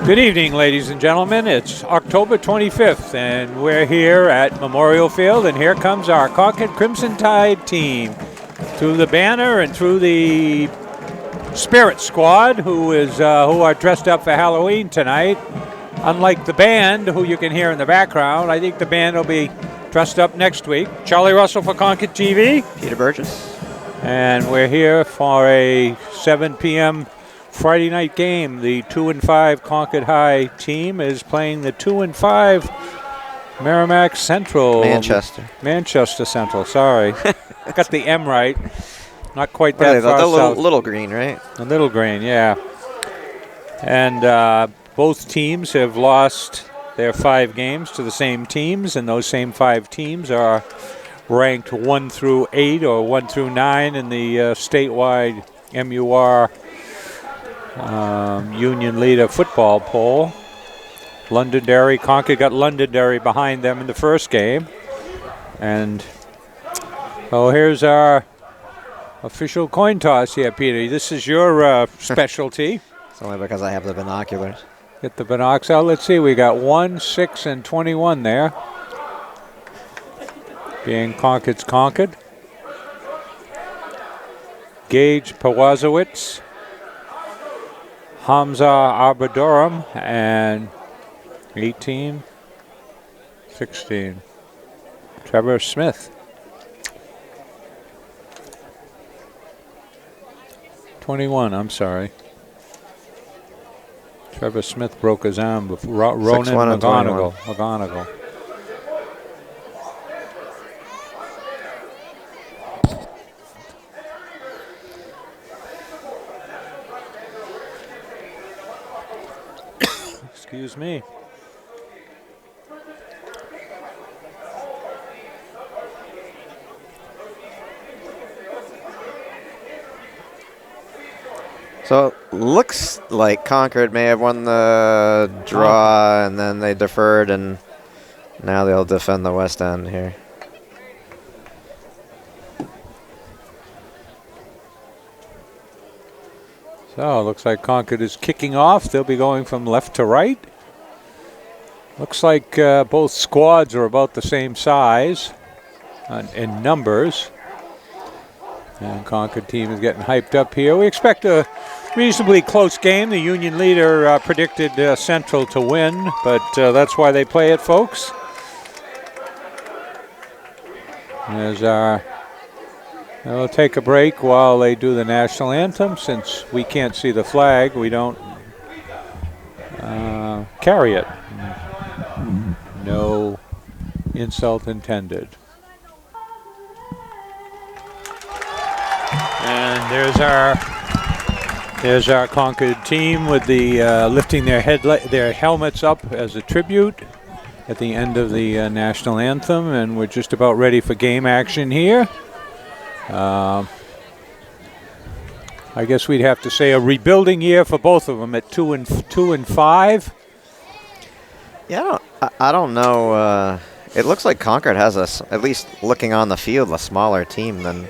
Good evening, ladies and gentlemen. It's October 25th, and we're here at Memorial Field, and here comes our Concord Crimson Tide team through the banner and through the Spirit Squad, who are dressed up for Halloween tonight. Unlike the band, who you can hear in the background, I think the band will be dressed up next week. Charlie Russell for ConcordTV. Peter Burgess. And we're here for a 7 p.m. Friday night game. The 2-5 Concord High team is playing the 2-5 Merrimack Central. Manchester Central, sorry. Got the M right. Not quite that far south. Little Green, right? A Little Green, yeah. And both teams have lost their 5 games to the same teams, and those same 5 teams are ranked 1 through 8 or 1 through 9 in the statewide MUR Union Leader football poll. Londonderry, Concord got Londonderry behind them in the first game. And so here's our official coin toss here, Peter. This is your specialty. It's only because I have the binoculars. Get the binocs out. Let's see, we got 1, 6, and 21 there. Being Concord's Concord. Gage Pawazowitz, Hamza Arbodorum, and 18, 16, Trevor Smith. 21, I'm sorry. Trevor Smith broke his arm before. Ronan McGonigal. Excuse me. So it looks like Concord may have won the draw, and then they deferred, and now they'll defend the West End here. So it looks like Concord is kicking off. They'll be going from left to right. Looks like both squads are about the same size in numbers. And Concord team is getting hyped up here. We expect a reasonably close game. The Union Leader predicted Central to win, but that's why they play it, folks. We'll take a break while they do the national anthem. Since we can't see the flag, we don't carry it. No insult intended. And there's our Concord team with the lifting their helmets up as a tribute at the end of the national anthem, and we're just about ready for game action here. I guess we'd have to say a rebuilding year for both of them at 2 and 5. Yeah, I don't know. It looks like Concord has at least looking on the field, a smaller team than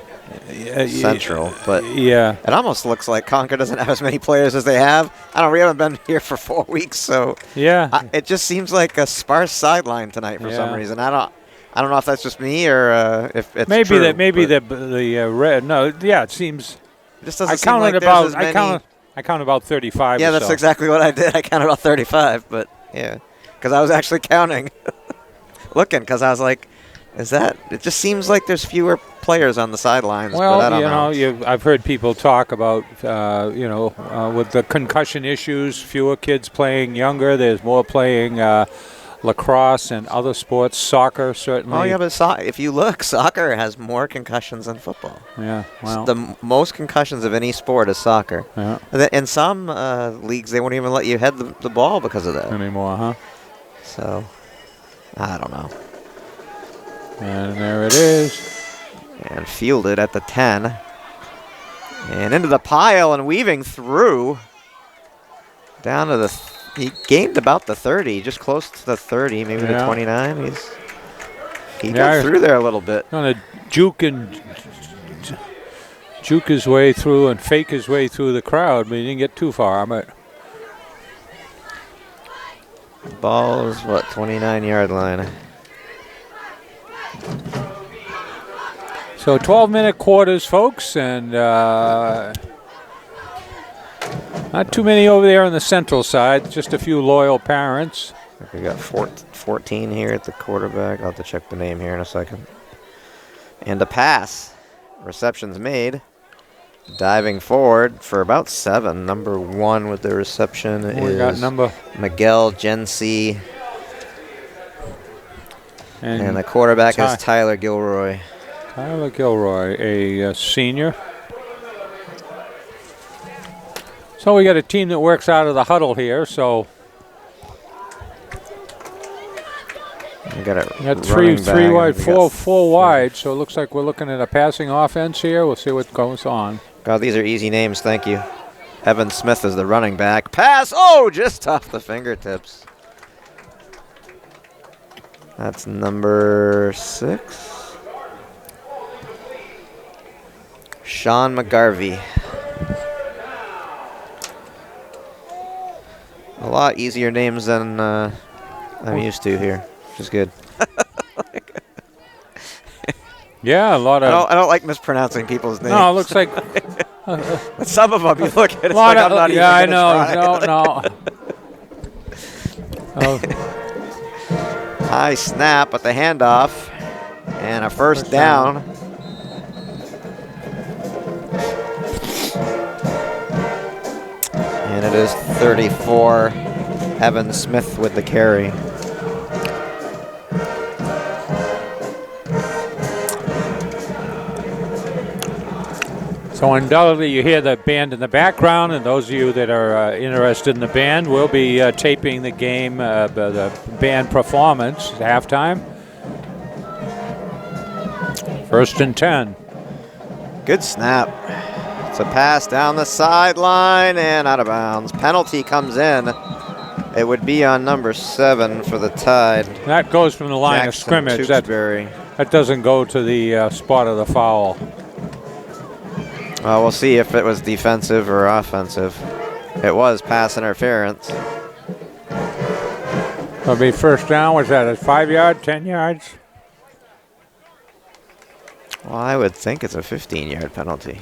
Central, but yeah, it almost looks like Concord doesn't have as many players as they have. We haven't been here for 4 weeks, so yeah, it just seems like a sparse sideline tonight for some reason. I don't know if that's just me or if it's maybe true, the red. No, yeah, it seems. It just doesn't seem like there's as many. I count about 35. Yeah, or that's so. exactly what I did. I counted about 35, but yeah, because I was actually counting, looking, because I was like, is that? It just seems like there's fewer players on the sidelines. Well, but I don't know. I've heard people talk about, with the concussion issues, fewer kids playing younger. There's more playing lacrosse and other sports, soccer certainly. Oh yeah, but if you look, soccer has more concussions than football. Yeah, well, the most concussions of any sport is soccer. Yeah. In some leagues, they won't even let you head the ball because of that anymore, huh? So, I don't know. And there it is. And fielded at the 10. And into the pile and weaving through. Down to he gained about the 30, just close to the 30, maybe the 29. He got through there a little bit. Going to juke his way through and fake his way through the crowd, but he didn't get too far. But Ball is what, 29-yard line. So 12-minute quarters, folks, and not too many over there on the central side, just a few loyal parents. We got 14 here at the quarterback. I'll have to check the name here in a second. And a pass. Reception's made. Diving forward for about 7. Number 1 with the reception We got number Miguel Gensi. And the quarterback is Tyler Gilroy. Tyler Gilroy, a senior. So we got a team that works out of the huddle here. So we got three wide, four wide. So it looks like we're looking at a passing offense here. We'll see what goes on. God, these are easy names. Thank you. Evan Smith is the running back. Pass. Oh, just off the fingertips. That's number 6. Sean McGarvey. A lot easier names than I'm used to here, which is good. Yeah, a lot of. I don't like mispronouncing people's names. No, it looks like. Some of them you look at, it's like I'm not even I know. No. High snap at the handoff, and a first down. And it is 34. Evan Smith with the carry. So undoubtedly you hear the band in the background, and those of you that are interested in the band will be taping the game, the band performance at halftime. 1st and 10. Good snap. It's a pass down the sideline and out of bounds. Penalty comes in. It would be on number 7 for the Tide. That goes from the line of scrimmage. That doesn't go to the spot of the foul. We'll see if it was defensive or offensive. It was pass interference. It'll be first down. Was that a 5 yard, 10 yards? Well, I would think it's a 15-yard penalty.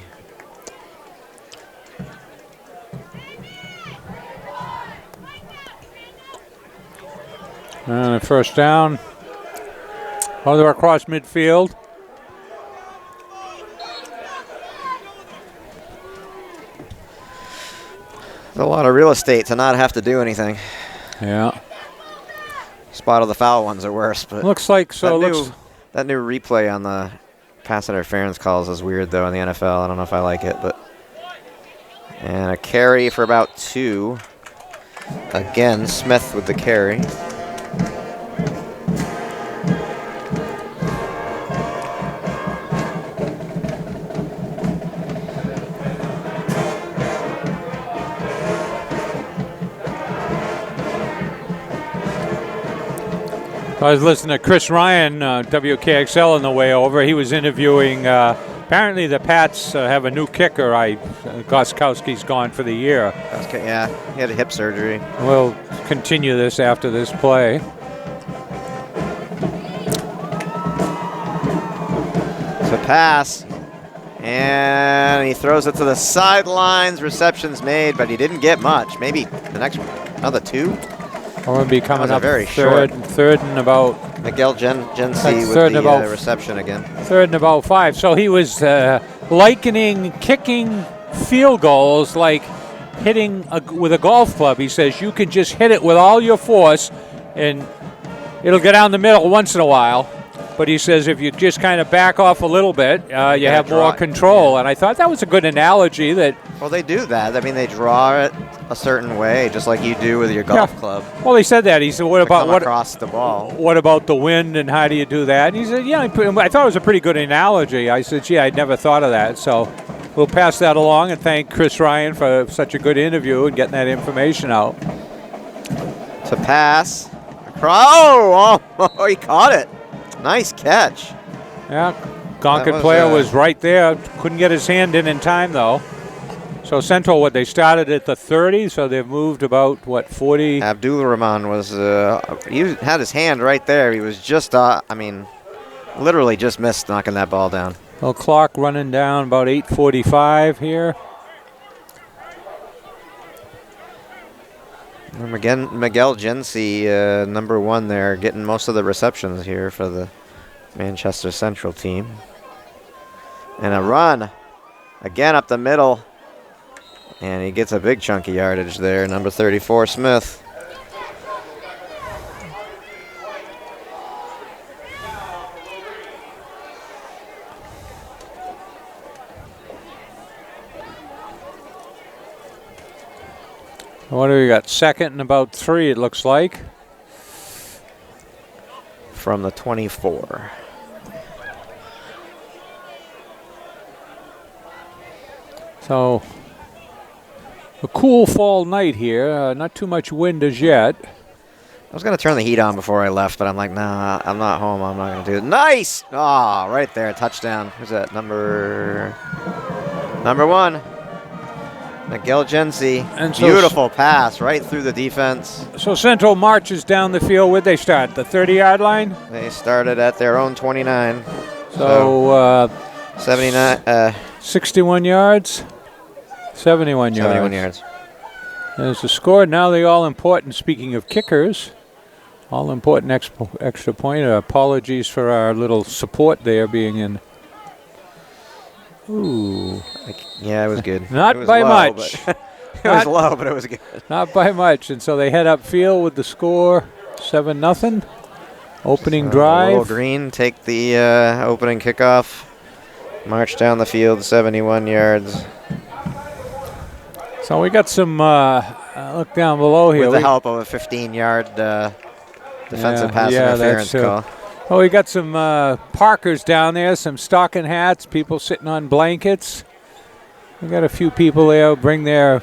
And a first down. Oh, they're across midfield. A lot of real estate to not have to do anything. Yeah. Spot of the foul ones are worse, but looks like so. That new replay on the pass interference calls is weird though in the NFL. I don't know if I like it, but and a carry for about 2. Again, Smith with the carry. I was listening to Chris Ryan, WKXL, on the way over. He was interviewing, apparently the Pats have a new kicker. Goskowski's gone for the year. Yeah, he had a hip surgery. We'll continue this after this play. It's a pass, and he throws it to the sidelines. Reception's made, but he didn't get much. Maybe the next one, another 2. We're going to be coming up very third and about. Miguel Gensi with the reception again. 3rd and about 5. So he was likening kicking field goals like hitting with a golf club. He says you can just hit it with all your force, and it'll get down the middle once in a while. But he says if you just kind of back off a little bit, you have more control. Yeah. And I thought that was a good analogy. Well, they do that. I mean, they draw it a certain way, just like you do with your golf club. Well, he said that. He said, "What about across the ball? What about the wind, and how do you do that?" And he said, "Yeah, I thought it was a pretty good analogy." I said, "Gee, I'd never thought of that." So we'll pass that along and thank Chris Ryan for such a good interview and getting that information out. To pass. Oh, he caught it. Nice catch. Yeah, Concord player was right there. Couldn't get his hand in time, though. So Central, what, they started at the 30, so they've moved about, what, 40? Abdul Rahman was, he had his hand right there. He was just, literally just missed knocking that ball down. Well, clock running down about 8:45 here. Miguel Gensi, number 1 there, getting most of the receptions here for the Manchester Central team. And a run, again up the middle. And he gets a big chunk of yardage there, number 34, Smith. What do we got? Second and about 3, it looks like. From the 24. So, a cool fall night here. Not too much wind as yet. I was going to turn the heat on before I left, but I'm like, nah, I'm not home. I'm not going to do it. Nice! Ah, right there, touchdown. Who's that? Number 1. Miguel Gensi. And so beautiful pass right through the defense. So Central marches down the field. Where'd they start? The 30-yard line? They started at their own 29. So 79. 61 yards? 71 yards. 71 yards. There's the score. Now the all-important, speaking of kickers, all-important extra point. Apologies for our little support there being in. Ooh. Yeah, it was good. Not it was by low, much. It was low, but it was good. Not by much. And so they head upfield with the score 7-0. Opening drive. Little Green take the opening kickoff. March down the field 71 yards. So we got some look down below here. With the help of a 15-yard defensive pass interference call. Oh, we got some parkers down there, some stocking hats, people sitting on blankets. We got a few people there bring their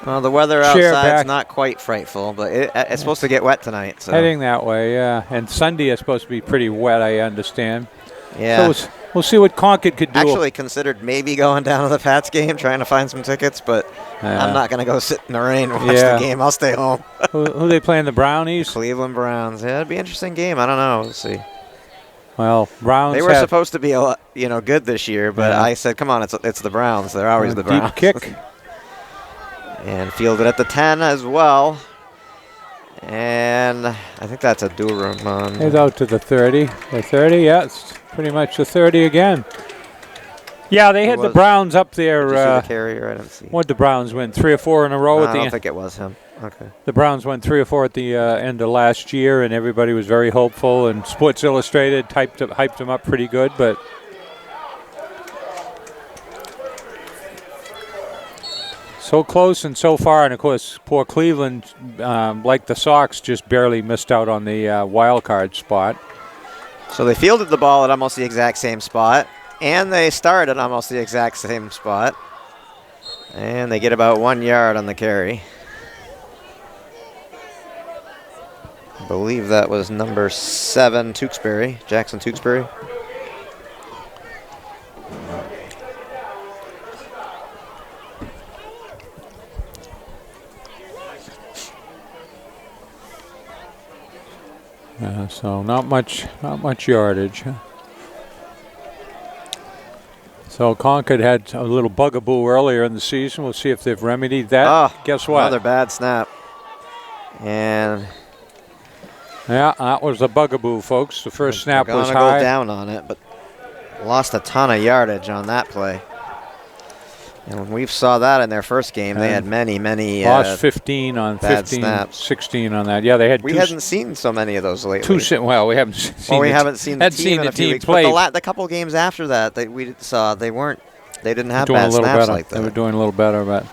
Well, the weather chair outside's back. not quite frightful, but it's supposed to get wet tonight. So. Heading that way, yeah. And Sunday is supposed to be pretty wet, I understand. Yeah. So we'll see what Concord could do. Actually considered maybe going down to the Pats game, trying to find some tickets, but I'm not going to go sit in the rain and watch the game. I'll stay home. Who they playing, the Brownies? Cleveland Browns. Yeah, it'd be an interesting game. I don't know. We'll see. Well, Browns. They were supposed to be good this year, but I said, come on, it's the Browns. They're always the Browns. Deep kick. And fielded at the 10 as well. And I think that's a Durham. He's out to the 30. The 30, yeah, it's pretty much the 30 again. Yeah, they had the Browns up there. Did you see the carrier? I didn't see. What did the Browns win? 3 or 4 in a row at the end? I don't think it was him. Okay. The Browns won 3 or 4 at the end of last year, and everybody was very hopeful. And Sports Illustrated hyped them up pretty good, but so close and so far. And of course, poor Cleveland, like the Sox, just barely missed out on the wild card spot. So they fielded the ball at almost the exact same spot, and they started at almost the exact same spot, and they get about 1 yard on the carry. I believe that was number 7, Tewksbury, Jackson Tewksbury. So not much yardage. So Concord had a little bugaboo earlier in the season. We'll see if they've remedied that. Oh, guess what? Another bad snap. And yeah, that was the bugaboo, folks. The first snap was gonna high. go down on it, but lost a ton of yardage on that play. And when we saw that in their first game, they had many lost 15 on 15, snaps. 16 on that. Yeah, they had. We hadn't seen so many of those lately. We haven't seen. Well, we haven't seen the team in a few weeks. play. But the couple games after that we saw, they didn't have doing bad a little snaps better. like that. They were doing a little better, but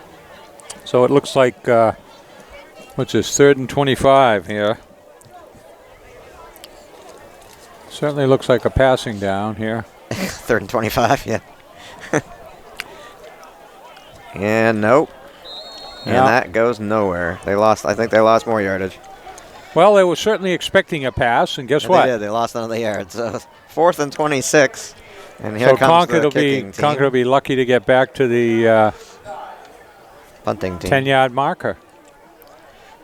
so it looks like what's this, 3rd and 25 here. Certainly looks like a passing down here. 3rd and 25, yeah. And nope. And that goes nowhere. I think they lost more yardage. Well, they were certainly expecting a pass, and guess what? They did. They lost another yard. So 4th and 26. And here comes Concord the kicking team. Concord will be lucky to get back to the punting team. 10-yard marker.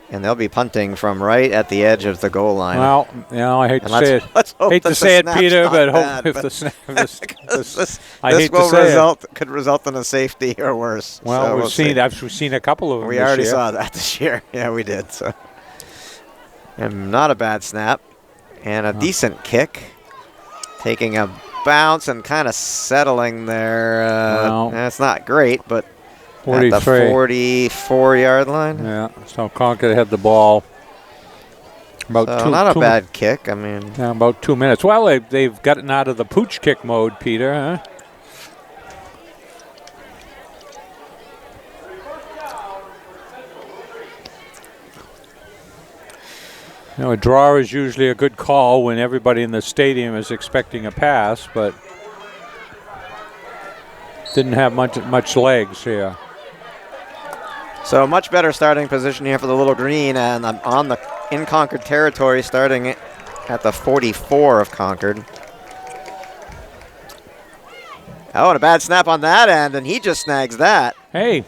And they'll be punting from right at the edge of the goal line. Well, you know, I hate to say it. Let's hope hate that to say it, snap's Peter, not but bad, hope if but the snap. this I hate to say it. could result in a safety or worse. Well, so we've seen a couple of them. We this already year. saw that this year. Yeah, we did. So, and not a bad snap, and a decent kick, taking a bounce and kind of settling there. It's not great, but 43. at the 44-yard line. Yeah. So Concord had the ball. About not a bad kick. I mean, yeah, about 2 minutes. Well, they've gotten out of the pooch kick mode, Peter. Huh? You know, a draw is usually a good call when everybody in the stadium is expecting a pass, but didn't have much legs here. So much better starting position here for the Little Green, and in Concord territory, starting at the 44 of Concord. Oh, and a bad snap on that end, and he just snags that. Hey,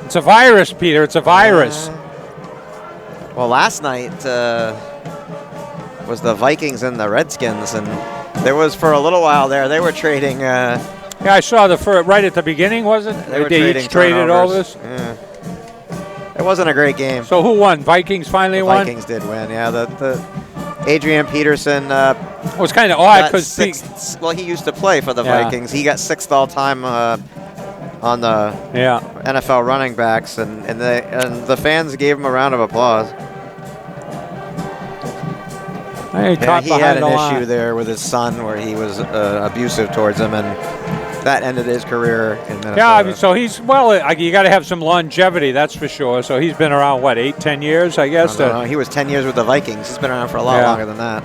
it's a virus, Peter. It's a virus. Well, last night was the Vikings and the Redskins, and there was for a little while there they were trading. Yeah, I saw right at the beginning, was it? They each traded all this. Yeah. It wasn't a great game. So who won? Vikings finally won? Vikings did win, yeah. The Adrian Peterson. It was kind of odd because he used to play for the Vikings. He got 6th all-time on the NFL running backs, and the fans gave him a round of applause. He had an issue there with his son where he was abusive towards him, and that ended his career in Minnesota. Yeah, I mean, so you got to have some longevity, that's for sure. So he's been around, what, 8-10 years, I guess? No, he was 10 years with the Vikings. He's been around for a lot longer than that.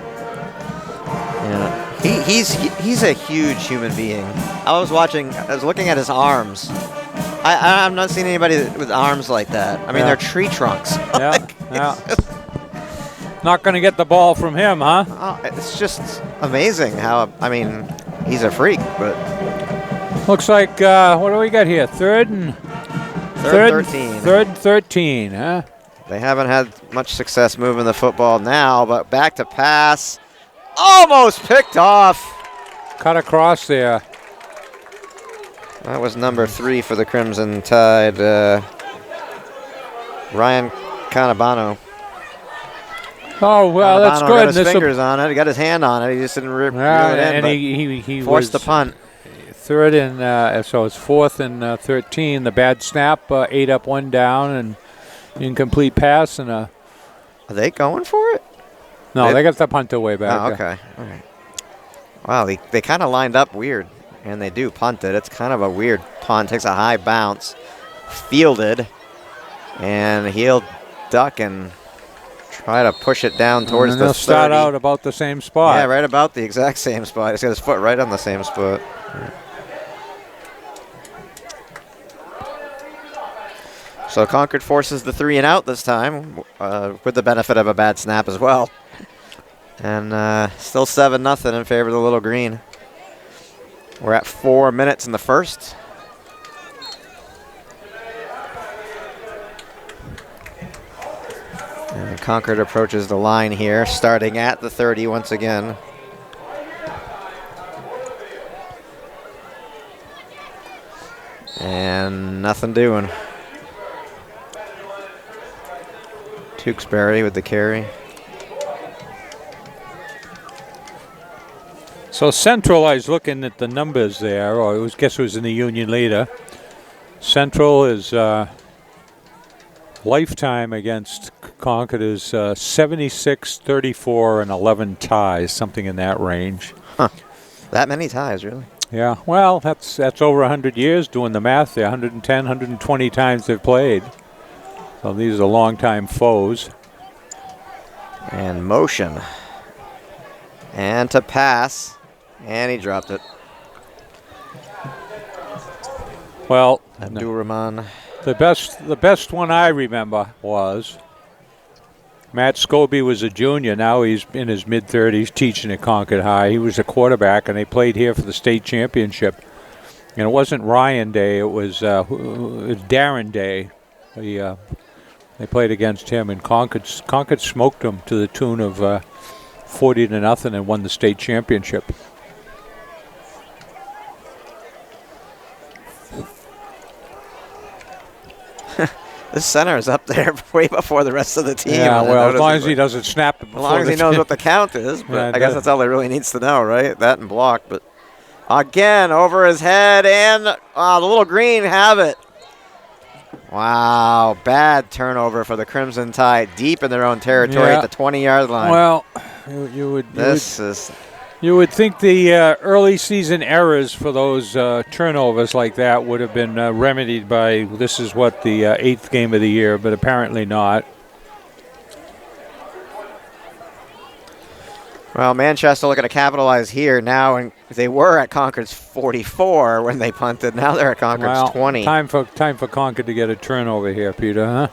Yeah, he's a huge human being. I was looking at his arms. I'm not seeing anybody with arms like that. I mean, they're tree trunks. Not going to get the ball from him, huh? Oh, it's just amazing how, I mean, he's a freak, but. Looks like, what do we got here? Third and 13. Third and 13, huh? They haven't had much success moving the football now, but back to pass. Almost picked off. Cut across there. That was number 3 for the Crimson Tide, Ryan Canabano. Oh, well, that's good. Got his fingers on it. He got his hand on it. He just didn't rip it in. And he forced the punt. Third and so it's 4th and 13. The bad snap, 8 up, 1 down, and incomplete pass. And are they going for it? No, they got the punter way back. Oh, okay. All right. Wow, they kind of lined up weird, and they do punt it. It's kind of a weird punt. Takes a high bounce, fielded, and he'll duck and try to push it down towards the 30. Start out about the same spot. Yeah, right about the exact same spot. He's got his foot right on the same spot. So Concord forces the 3 and out this time, with the benefit of a bad snap as well. And still 7-0 in favor of the Little Green. We're at 4 minutes in the first. And Concord approaches the line here, starting at the 30 once again. And nothing doing. Tewksbury with the carry. So Central, I was looking at the numbers there, or I guess it was in the Union Leader. Central is lifetime against Concord is 76, 34, and 11 ties, something in that range. Huh. That many ties, really? Yeah. Well, that's over 100 years doing the math there. 110, 120 times they've played. So these are longtime foes. And motion. And to pass. And he dropped it. Well, Abdul-Rahman. The best one I remember was Matt Scobie was a junior. Now he's in his mid-30s teaching at Concord High. He was a quarterback, and they played here for the state championship. And it wasn't Ryan Day, it was Darren Day. They played against him, and Concord smoked them to the tune of 40-0 and won the state championship. This center is up there way before the rest of the team. Yeah, well, as long as he doesn't snap it before. As long as he knows what the count is. But Yeah, I guess that's all he really needs to know, right? That and block. But again, over his head, and the little green have it. Wow, bad turnover for the Crimson Tide, deep in their own territory at the 20-yard line. Well, you would think the early season errors for those turnovers like that would have been remedied by, this is what, the 8th game of the year, but apparently not. Well, Manchester looking to capitalize here now, and they were at Concord's 44 when they punted. Now they're at Concord's 20. Time for Concord to get a turnover here, Peter, huh?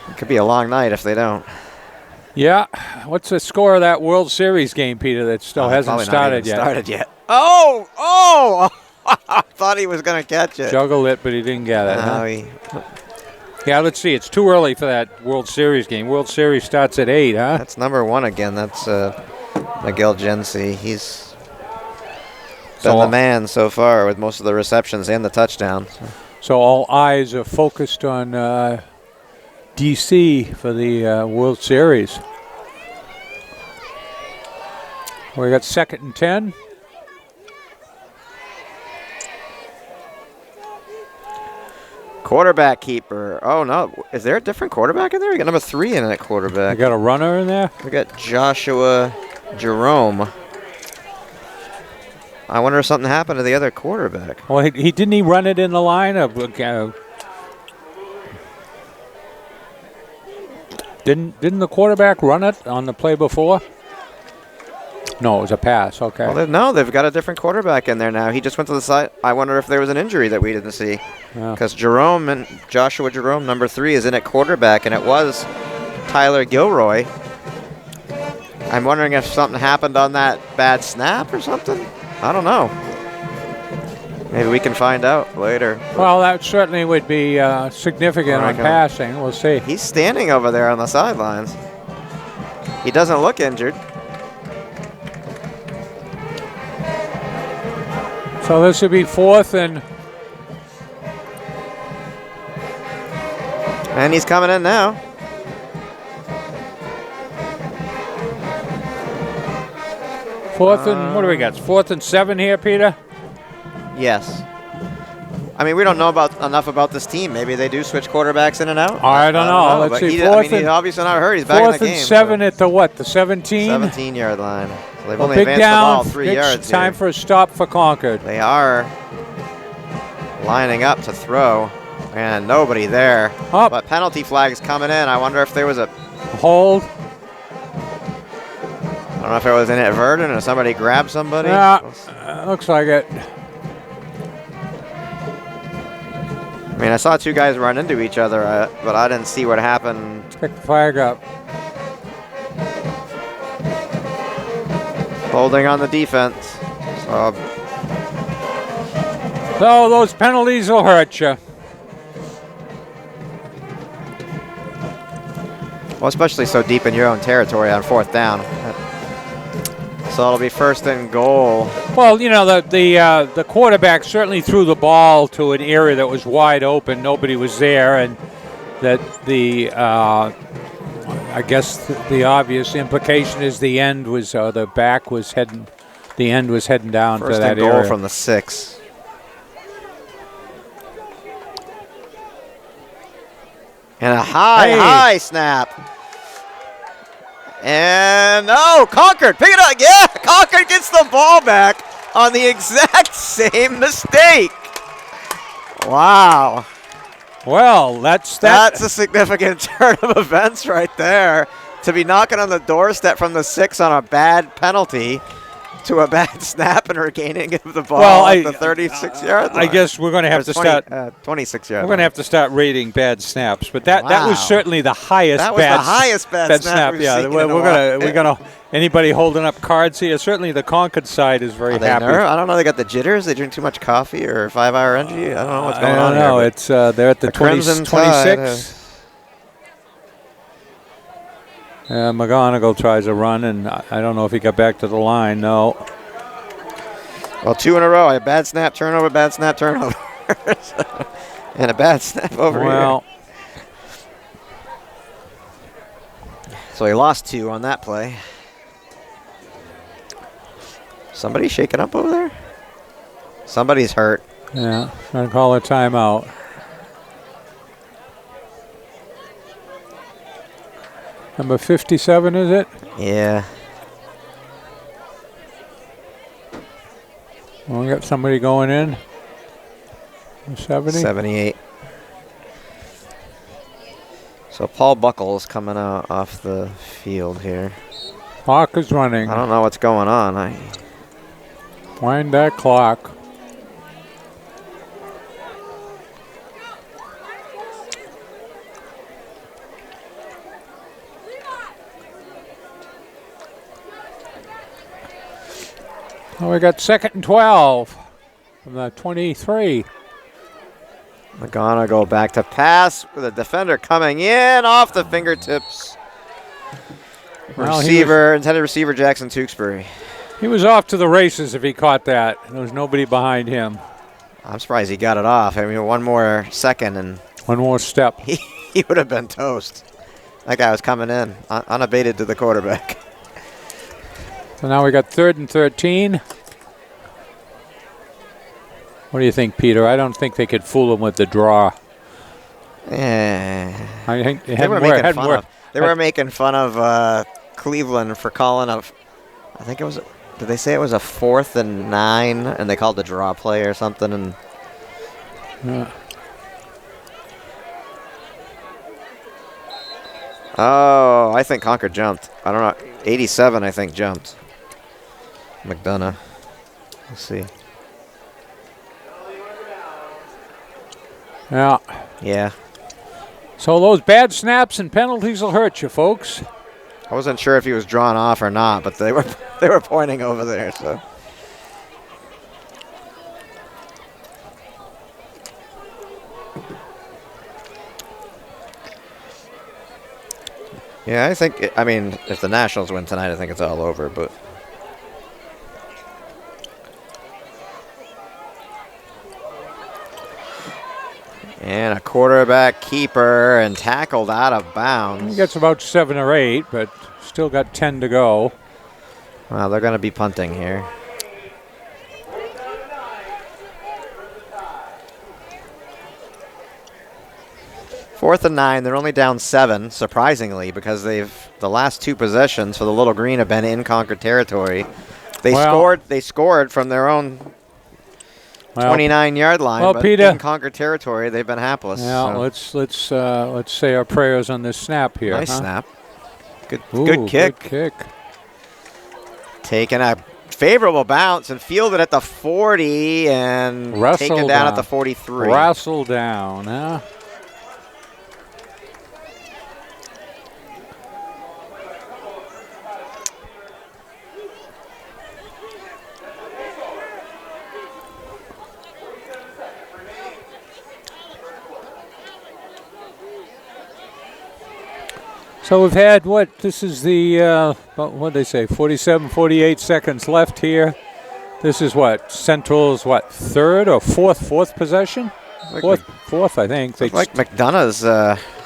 It could be a long night if they don't. Yeah. What's the score of that World Series game, Peter, that still hasn't started yet? Oh! I thought he was going to catch it. Juggled it, but he didn't get it. Huh? Yeah, let's see. It's too early for that World Series game. World Series starts at 8, huh? That's number 1 again. That's Miguel Gensi. He's been the man so far with most of the receptions and the touchdowns. So all eyes are focused on D.C. for the World Series. We got 2nd and 10. Quarterback keeper. Oh, no. Is there a different quarterback in there? We got number 3 in at quarterback. We got a runner in there? We got Joshua Jerome. I wonder if something happened to the other quarterback. Well, he didn't he run it in the line? Didn't the quarterback run it on the play before? No, it was a pass. Okay. Well, they've got a different quarterback in there now. He just went to the side. I wonder if there was an injury that we didn't see. Because Joshua Jerome, number 3, is in at quarterback, and it was Tyler Gilroy. I'm wondering if something happened on that bad snap or something. I don't know. Maybe we can find out later. Well, that certainly would be significant on passing. We'll see. He's standing over there on the sidelines. He doesn't look injured. So this would be 4th and... And he's coming in now. Fourth and, what do we got? 4th and 7 here, Peter? Yes. I mean, we don't know enough about this team. Maybe they do switch quarterbacks in and out. I don't know. Let's see. He's obviously not hurt. He's back in the game. 4th and 7 at the what? The 17? 17-yard line. So they've only big advanced down, the ball 3 yards time here. for a stop for Concord. They are lining up to throw, and nobody there. Up. But penalty flags coming in. I wonder if there was a hold. I don't know if it was inadvertent or somebody grabbed somebody. Yeah, looks like it. I mean, I saw 2 guys run into each other, but I didn't see what happened. Pick the flag up. Holding on the defense. So those penalties will hurt you. Well, especially so deep in your own territory on 4th down. So it'll be 1st and goal. Well, you know, the quarterback certainly threw the ball to an area that was wide open. Nobody was there, and that I guess the obvious implication is the end was the back was heading, the end was heading down to that area. 1st and goal from the 6. And a high snap. And Concord, pick it up. Yeah, Concord gets the ball back on the exact same mistake. Wow. Well, that's a significant turn of events right there. To be knocking on the doorstep from the 6 on a bad penalty to a bad snap and regaining of the ball at the 36-yard line. I guess we're going to have to start 26-yard. We're going to have to start rating bad snaps, but that was certainly the highest. That was the highest bad snap we've seen. Yeah, we're going to Anybody holding up cards here? Certainly the Concord side is very happy. I don't know. They got the jitters. They drink too much coffee or 5-hour energy. I don't know what's going on I don't know. here. It's they're at the 26. McGonigal tries a run, and I don't know if he got back to the line. No. Well, 2 in a row. A bad snap, turnover, bad snap, turnover. And a bad snap over here. So he lost 2 on that play. Somebody shaking up over there? Somebody's hurt. Yeah, trying to call a timeout. Number 57, is it? Yeah. Well, we got somebody going in. 70? 78. So Paul Buckles coming out off the field here. Clock is running. I don't know what's going on. Wind that clock. Well, we got 2nd and 12 from the 23. McGonigal back to pass with a defender coming in off the fingertips. Well, intended receiver Jackson Tewksbury. He was off to the races if he caught that. There was nobody behind him. I'm surprised he got it off. I mean, one more second and one more step. He would have been toast. That guy was coming in unabated to the quarterback. So now we got 3rd and 13. What do you think, Peter? I don't think they could fool him with the draw. Yeah. I think they were making fun of Cleveland for calling a. I think it was. Did they say it was a 4th and 9, and they called the draw play or something? And yeah. Oh, I think Concord jumped. I don't know. 87, I think, jumped. McDonough. Let's see. Yeah. Yeah. So those bad snaps and penalties will hurt you, folks. I wasn't sure if he was drawn off or not, but they were pointing over there. So. Yeah, I think. I mean, if the Nationals win tonight, I think it's all over. But. And a quarterback keeper and tackled out of bounds. He gets about 7 or 8, but still got 10 to go. Well, they're going to be punting here. Fourth and 9. They're only down 7, surprisingly, because the last 2 possessions for the Little Green have been in Concord territory. They scored from their own 29-yard line, well, but Peter, in Concord territory, they've been hapless. Yeah, so. let's say our prayers on this snap here. Nice snap. Good Good kick. kick. Taking a favorable bounce and fielded at the 40 and taken down at the 43. Wrestle down, huh? So we've had this is the, what did they say, 47, 48 seconds left here. This is Central's 3rd or 4th possession? Fourth, I think. Like McDonough's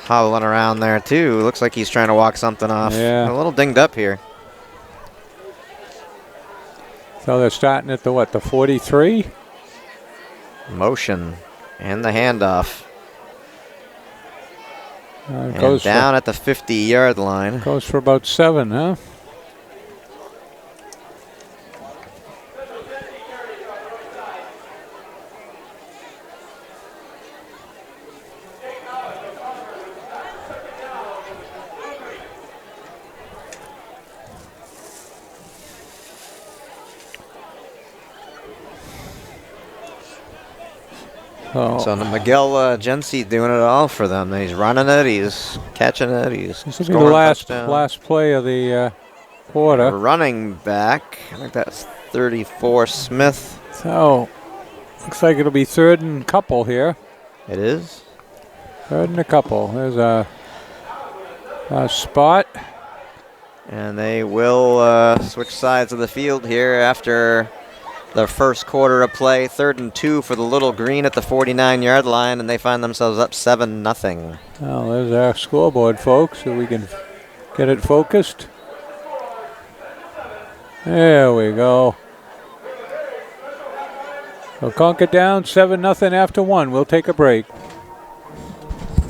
howling around there too. Looks like he's trying to walk something off. Yeah. A little dinged up here. So they're starting at the 43? Motion and the handoff. Goes down at the 50-yard line. Goes for about 7, huh? So Miguel Gensi doing it all for them. He's running it, he's catching it, he's this will be scoring the last touchdown. play of the quarter. Running back, I think that's 34 Smith. So, looks like it'll be third and couple here. It is. Third and a couple. There's a spot. And they will switch sides of the field here after the first quarter of play. 3rd and 2 for the Little Green at the 49-yard line, and they find themselves up 7-0. Well, there's our scoreboard, folks, so we can get it focused. There we go. So Concord down 7-0 after 1. We'll take a break.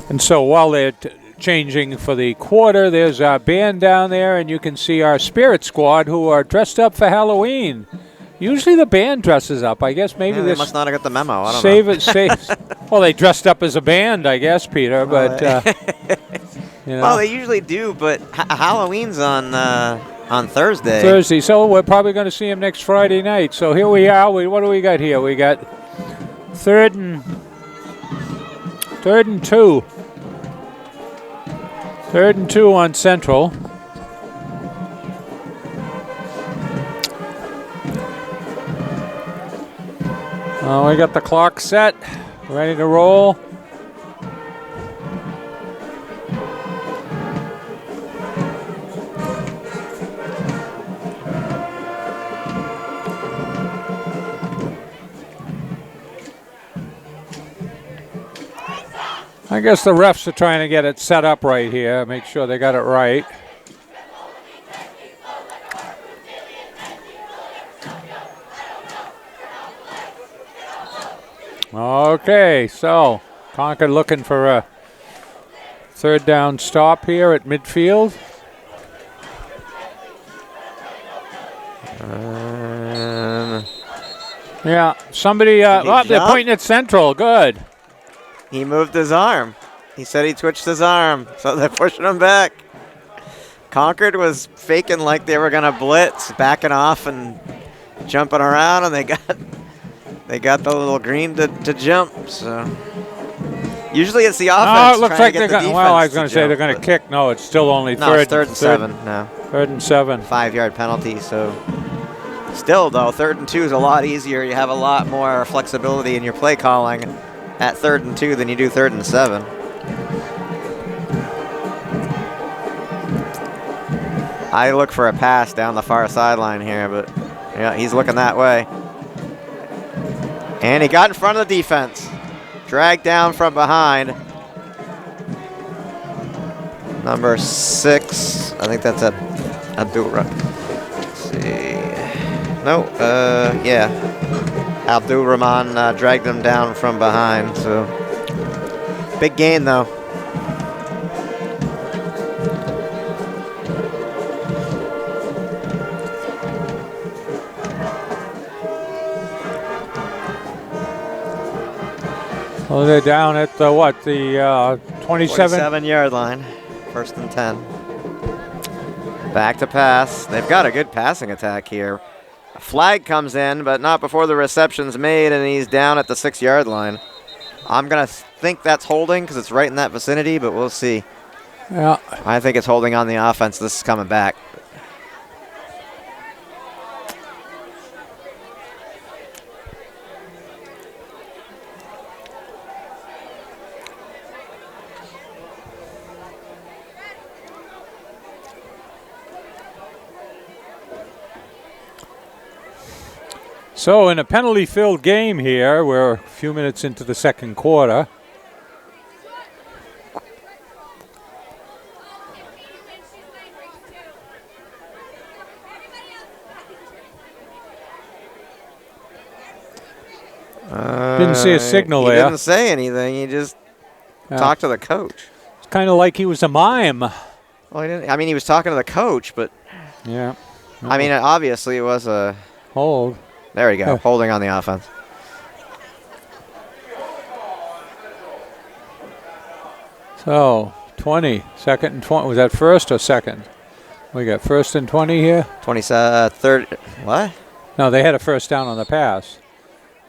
And so while they're changing for the quarter, there's our band down there, and you can see our spirit squad who are dressed up for Halloween. Usually the band dresses up. I guess maybe They this must not have got the memo. I don't save know. it. Save. Well, they dressed up as a band, I guess, Peter. But you know. Well, they usually do, but Halloween's on Thursday. Thursday, so we're probably going to see him next Friday night. So here we are. What do we got here? We got third and 2. 3rd and 2 on Central. We got the clock set, ready to roll. I guess the refs are trying to get it set up right here, make sure they got it right. Okay, so Concord looking for a 3rd down stop here at midfield. Yeah, somebody, they're pointing at Central, good. He moved his arm. He said he twitched his arm, so they're pushing him back. Concord was faking like they were going to blitz, backing off and jumping around, and they got the Little Green to jump. So usually it's the offense. Oh, it looks like they're going to. Well, I was going to say they're going to kick. No, it's still only third. It's 3rd and 7 now. 3rd and 7. 5-yard penalty. So still, though, 3rd and 2 is a lot easier. You have a lot more flexibility in your play calling at 3rd and 2 than you do 3rd and 7. I look for a pass down the far sideline here, but yeah, he's looking that way. And he got in front of the defense. Dragged down from behind. Number 6, I think that's Abdul. Let's see. No, yeah. Abdul Rahman dragged him down from behind. So big gain, though. Well, they're down at the 27? 27-yard line. 1st and 10. Back to pass. They've got a good passing attack here. A flag comes in, but not before the reception's made, and he's down at the 6-yard line. I'm going to think that's holding because it's right in that vicinity, but we'll see. Yeah. I think it's holding on the offense. This is coming back. So in a penalty-filled game here, we're a few minutes into the 2nd quarter. Didn't see a signal there. He didn't say anything. He just talked to the coach. It's kind of like he was a mime. Well, he didn't. I mean, he was talking to the coach, but yeah. I mean, obviously it was a hold. There we go, holding on the offense. So 20, 2nd and 20. Was that 1st or 2nd? We got 1st and 20 here. 3rd. What? No, they had a 1st down on the pass.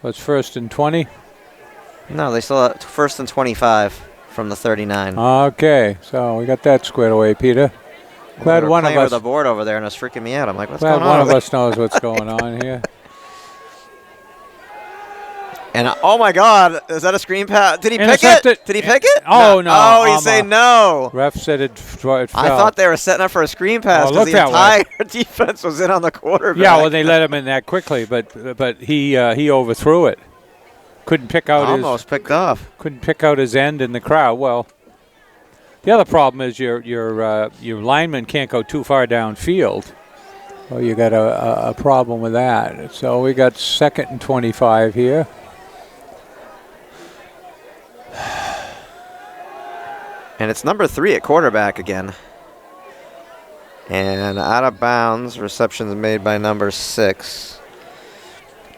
Was 1st and 20? No, they still have 1st and 25 from the 39. Okay, so we got that squared away, Peter. Glad one of playing with us. the board over there, and it's freaking me out. I'm like, what's Glad going on? one of us knows what's going on here. And oh my God, is that a screen pass? Did he pick Intercepted. it? Did he pick it? Oh, no. Oh, he say no. Ref said it fell. I thought they were setting up for a screen pass Oh, because look the that entire defense was in on the quarterback. Yeah, well, they let him in that quickly, but he overthrew it. Couldn't pick out almost picked off. Couldn't pick out his end in the crowd. Well, the other problem is your lineman can't go too far downfield. Well, you got a problem with that. So we got 2nd and 25 here. And it's number 3 at quarterback again. And out of bounds, receptions made by number 6,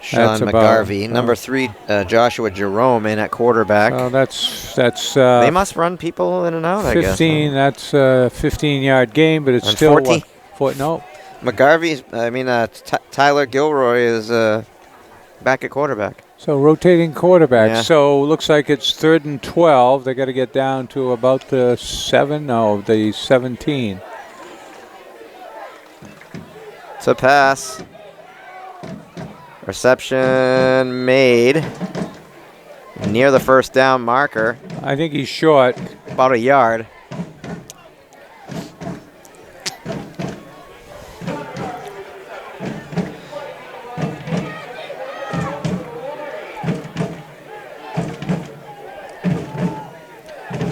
Sean McGarvey. Number 3, Joshua Jerome in at quarterback. So that's they must run people in and out, 15, I guess. That's a 15-yard game, but it's and still 40. No. McGarvey's, Tyler Gilroy is back at quarterback. So rotating quarterback. Yeah. So looks like it's 3rd and 12. They got to get down to about the 17. It's a pass. Reception made near the first down marker. I think he's short. About a yard.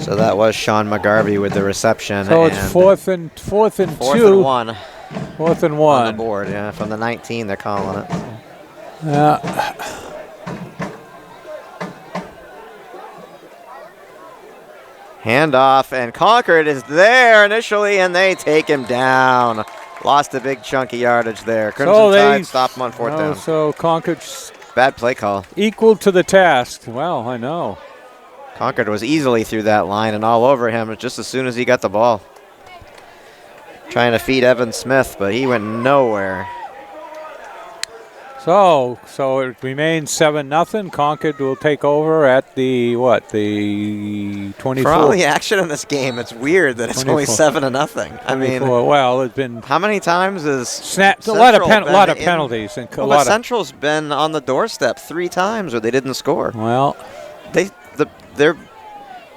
So that was Sean McGarvey with the reception. So it's fourth and 2. 4th and 1. 4th and 1. On the board, yeah. From the 19, they're calling it. Handoff, and Concord is there initially, and they take him down. Lost a big chunk of yardage there. Crimson Tide stopped him on 4th down. So Concord's bad play call. Equal to the task. Well, I know. Concord was easily through that line and all over him just as soon as he got the ball. Trying to feed Evan Smith, but he went nowhere. So it remains 7-0. Concord will take over at the, the 24. For all the action in this game, it's weird that it's 24. Only 7-0. I mean, well, it's been. How many times is a lot of penalties and but Central's been on the doorstep 3 times where they didn't score. Well,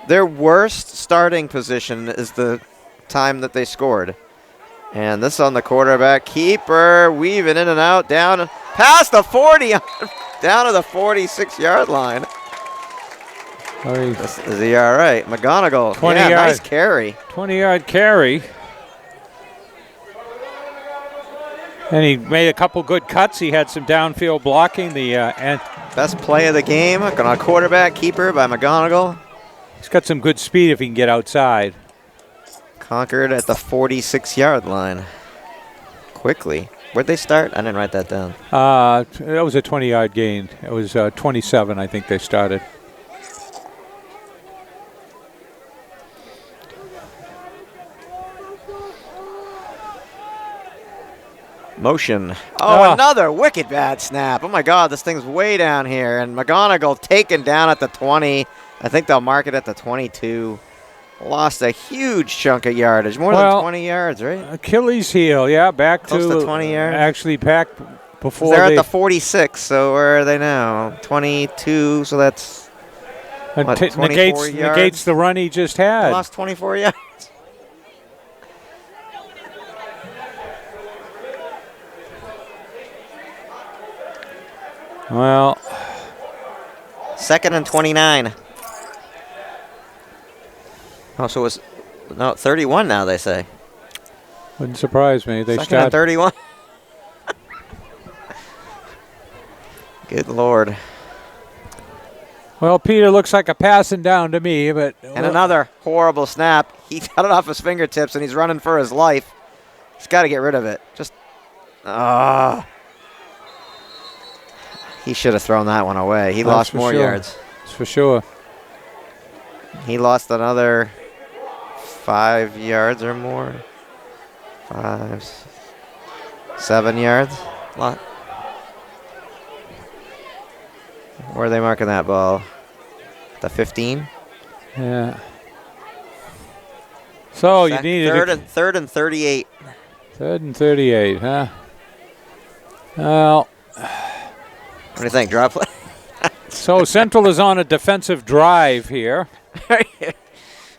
their worst starting position is the time that they scored. And this on the quarterback. Keeper weaving in and out, down past the 40, down to the 46-yard line. Is he all right? McGonigal, 20 yeah, nice carry. 20-yard carry. And he made a couple good cuts. He had some downfield blocking. Best play of the game on a quarterback keeper by McGonigal. He's got some good speed if he can get outside. Concord at the 46-yard line. Quickly. Where'd they start? I didn't write that down. That was a 20-yard gain. It was 27, I think they started. Motion. Oh, another wicked bad snap. Oh, my God, this thing's way down here. And McGonigal taken down at the 20. I think they'll mark it at the 22. Lost a huge chunk of yardage, more than 20 yards, right? Achilles heel, yeah, back close to 20 yards. Actually, back before they're at the 46. So where are they now? 22. So that's what, 24 yards? Negates the run he just had. They lost 24 yards. Well, 2nd and 29. Oh, so it was 31 now, they say. Wouldn't surprise me. They 2nd and 31. Good Lord. Well, Peter, looks like a passing down to me, but and another horrible snap. He got it off his fingertips, and he's running for his life. He's got to get rid of it. He should have thrown that one away. He lost more yards. That's for sure. He lost another 5 yards or more. 7 yards. Where are they marking that ball? The 15? Yeah. So you needed third and 38. 3rd and 38, huh? Well, what do you think? Drop play? So Central is on a defensive drive here.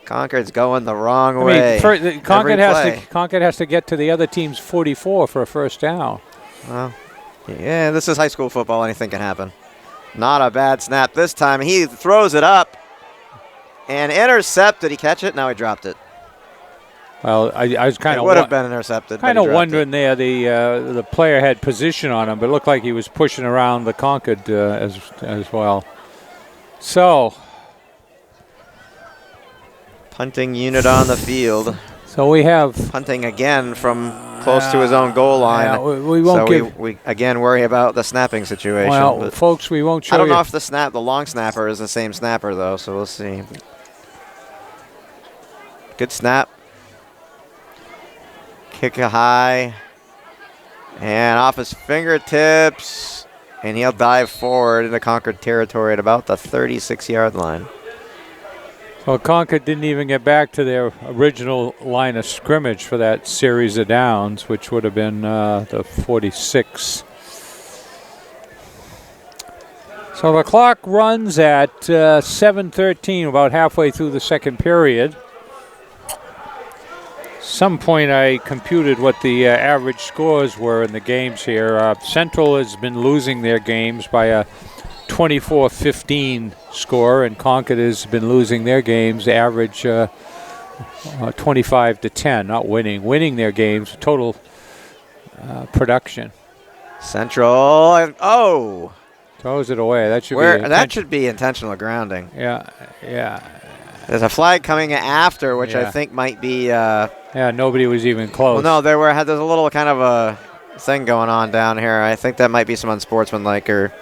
Concord's going the wrong way. Concord has to get to the other team's 44 for a first down. Well, yeah, this is high school football. Anything can happen. Not a bad snap this time. He throws it up and intercept. Did he catch it? No, he dropped it. Well, I was kind of would have been intercepted. Kind of wondering there. The player had position on him, but it looked like he was pushing around the Concord as well. So, punting unit on the field. So we have punting again from close to his own goal line. Yeah, we won't we again worry about the snapping situation. Well, folks, we won't show you. I don't know if the long snapper is the same snapper though, so we'll see. Good snap. Kick a high. And off his fingertips. And he'll dive forward into Concord territory at about the 36-yard line. Well, Concord didn't even get back to their original line of scrimmage for that series of downs, which would have been the 46. So the clock runs at 7:13, about halfway through the second period. Some point I computed what the average scores were in the games here. Central has been losing their games by a 24-15 score, and Concord has been losing their games average 25-10, not winning their games, total production. Central, throws it away. That should be intentional grounding. Yeah. There's a flag coming after, which I think might be. Nobody was even close. Well, no, there's a little kind of a thing going on down here. I think that might be some unsportsmanlike or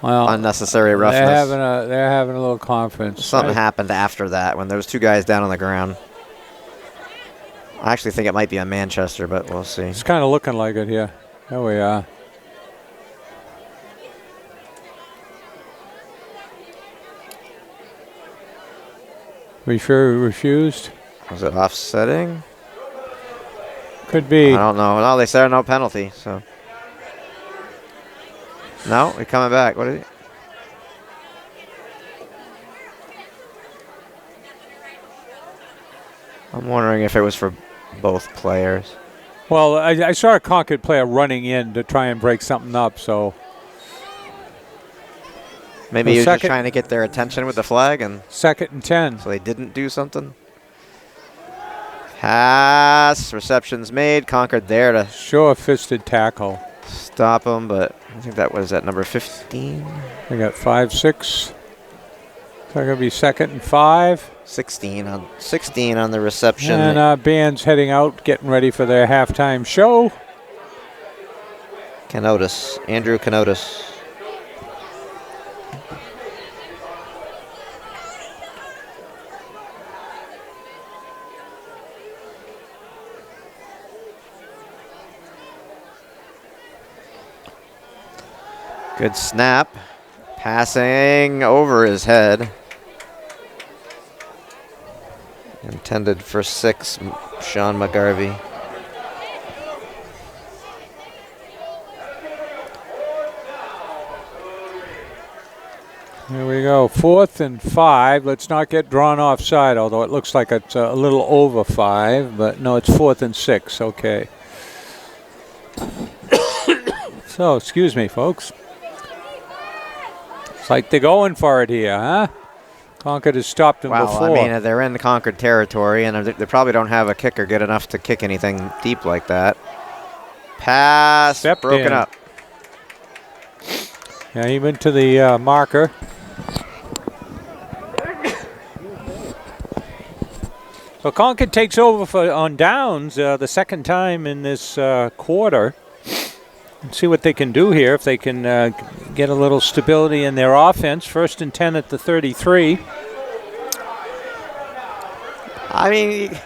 unnecessary roughness. They're having a little conference. Something happened after that when there was two guys down on the ground. I actually think it might be on Manchester, but we'll see. It's kind of looking like it here. There we are. Refused. Was it offsetting? Could be. I don't know. No, they said no penalty, so. No, we're coming back. What is it? I'm wondering if it was for both players. Well, I saw a Concord player running in to try and break something up, so. Maybe he was just trying to get their attention with the flag. And 2nd and 10. So they didn't do something. Pass, reception's made. Concord there to. Sure-fisted tackle. Stop him, but I think that was at number 15. They got 5-6. So they're going to be 2nd and 5. 16 on the reception. And band's heading out, getting ready for their halftime show. Andrew Canotis. Good snap. Passing over his head. Intended for 6, Sean McGarvey. Here we go. 4th and 5. Let's not get drawn offside, although it looks like it's a little over 5. But no, it's 4th and 6. Okay. So, excuse me, folks. It's like they're going for it here, huh? Concord has stopped them before. I mean, they're in the Concord territory, and they probably don't have a kicker good enough to kick anything deep like that. Pass, broken up. Yeah, he went to the marker. So Concord takes over on downs the second time in this quarter. Let's see what they can do here, if they can get a little stability in their offense. 1st and 10 at the 33. I mean,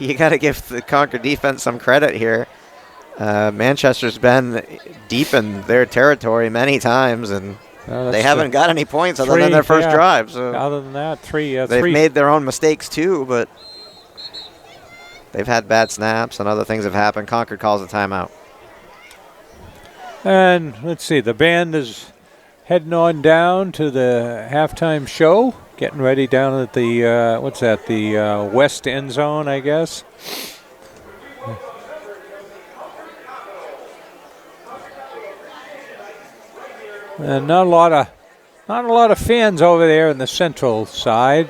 you got to give the Concord defense some credit here. Manchester's been deep in their territory many times, and They haven't got any points other than their first drive. So other than that, they've made their own mistakes too, but they've had bad snaps and other things have happened. Concord calls a timeout. And let's see, the band is heading on down to the halftime show, getting ready down at the, the west end zone, I guess. And not a lot of fans over there in the central side,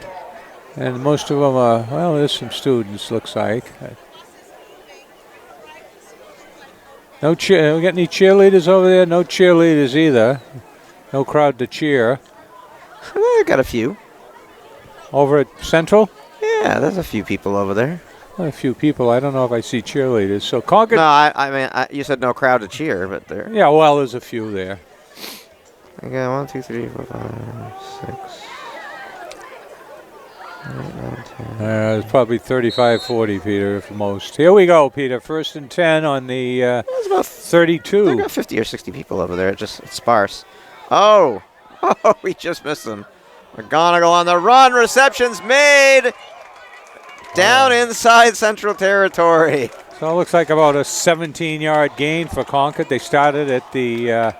and most of them are, well, there's some students, looks like. We got any cheerleaders over there? No cheerleaders either. No crowd to cheer. Got a few. Over at Central? Yeah, there's a few people over there. A few people. I don't know if I see cheerleaders. So Concord. No, I mean, you said no crowd to cheer, but there. Yeah, well, there's a few there. Okay, 1, 2, 3, 4, 5, 6. 8, 9, 10. It's probably 35, 40, Peter, at most. Here we go, Peter. 1st and 10 on the It's about 32. They got 50 or 60 people over there. It's sparse. Oh, we just missed them. McGonigal on the run. Reception's made. Down inside Central Territory. So it looks like about a 17-yard gain for Concord. They started at the...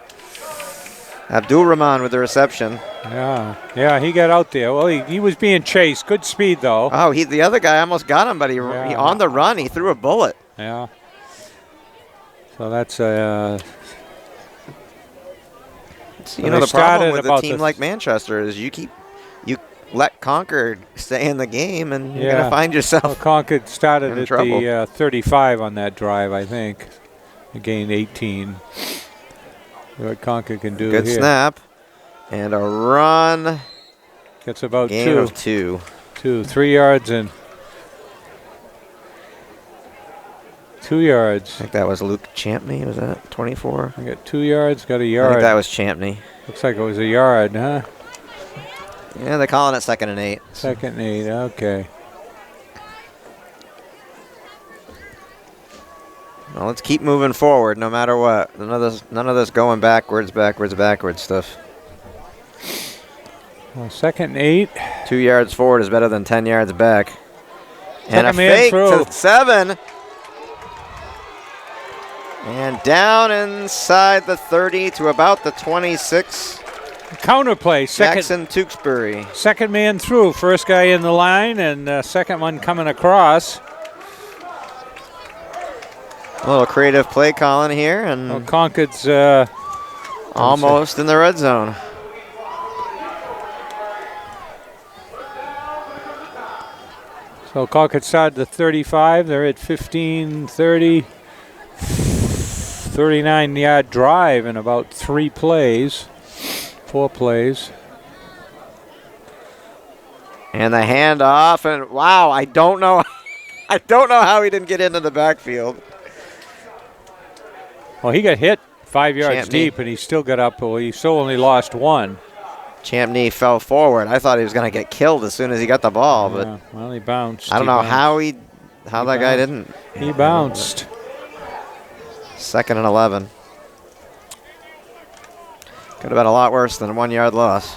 Abdul Rahman with the reception. Yeah, he got out there. Well, he was being chased. Good speed, though. Oh, the other guy almost got him, but he on the run, he threw a bullet. Yeah. So that's a... the problem with a team like Manchester is you let Concord stay in the game, and you're going to find yourself Well, Concord started at trouble. the 35 on that drive, I think. They gained 18. What Concord can do Good here. snap. And a run. Gets about Gain of 2. 3 yards and 2 yards. I think that was Luke Champney. Was that 24? I got 2 yards, got a I yard. think that was Champney. Looks like it was a yard, huh? Yeah, they're calling it 2nd and 8. 2nd and 8, okay. Well, let's keep moving forward no matter what. None of this going backwards stuff. Well, 2nd and 8. 2 yards forward is better than 10 yards back. And a Second man fake through. to 7. And down inside the 30 to about the 26. Counterplay. Jackson Tewksbury. Second man through. First guy in the line, and second one coming across. A little creative play calling here, and Concord's almost in the red zone. So Concord started the 35. They're at 15, 30, 39-yard drive in about 4 plays. And the handoff, and wow, I don't know how he didn't get into the backfield. Well, he got hit 5 yards Champney. deep, and he still got up. Well, he still only lost 1. Champney fell forward. I thought he was going to get killed as soon as he got the ball, but Yeah, well, he bounced. I don't know how that guy didn't. He bounced. 2nd and 11. Could have been a lot worse than a 1 yard loss.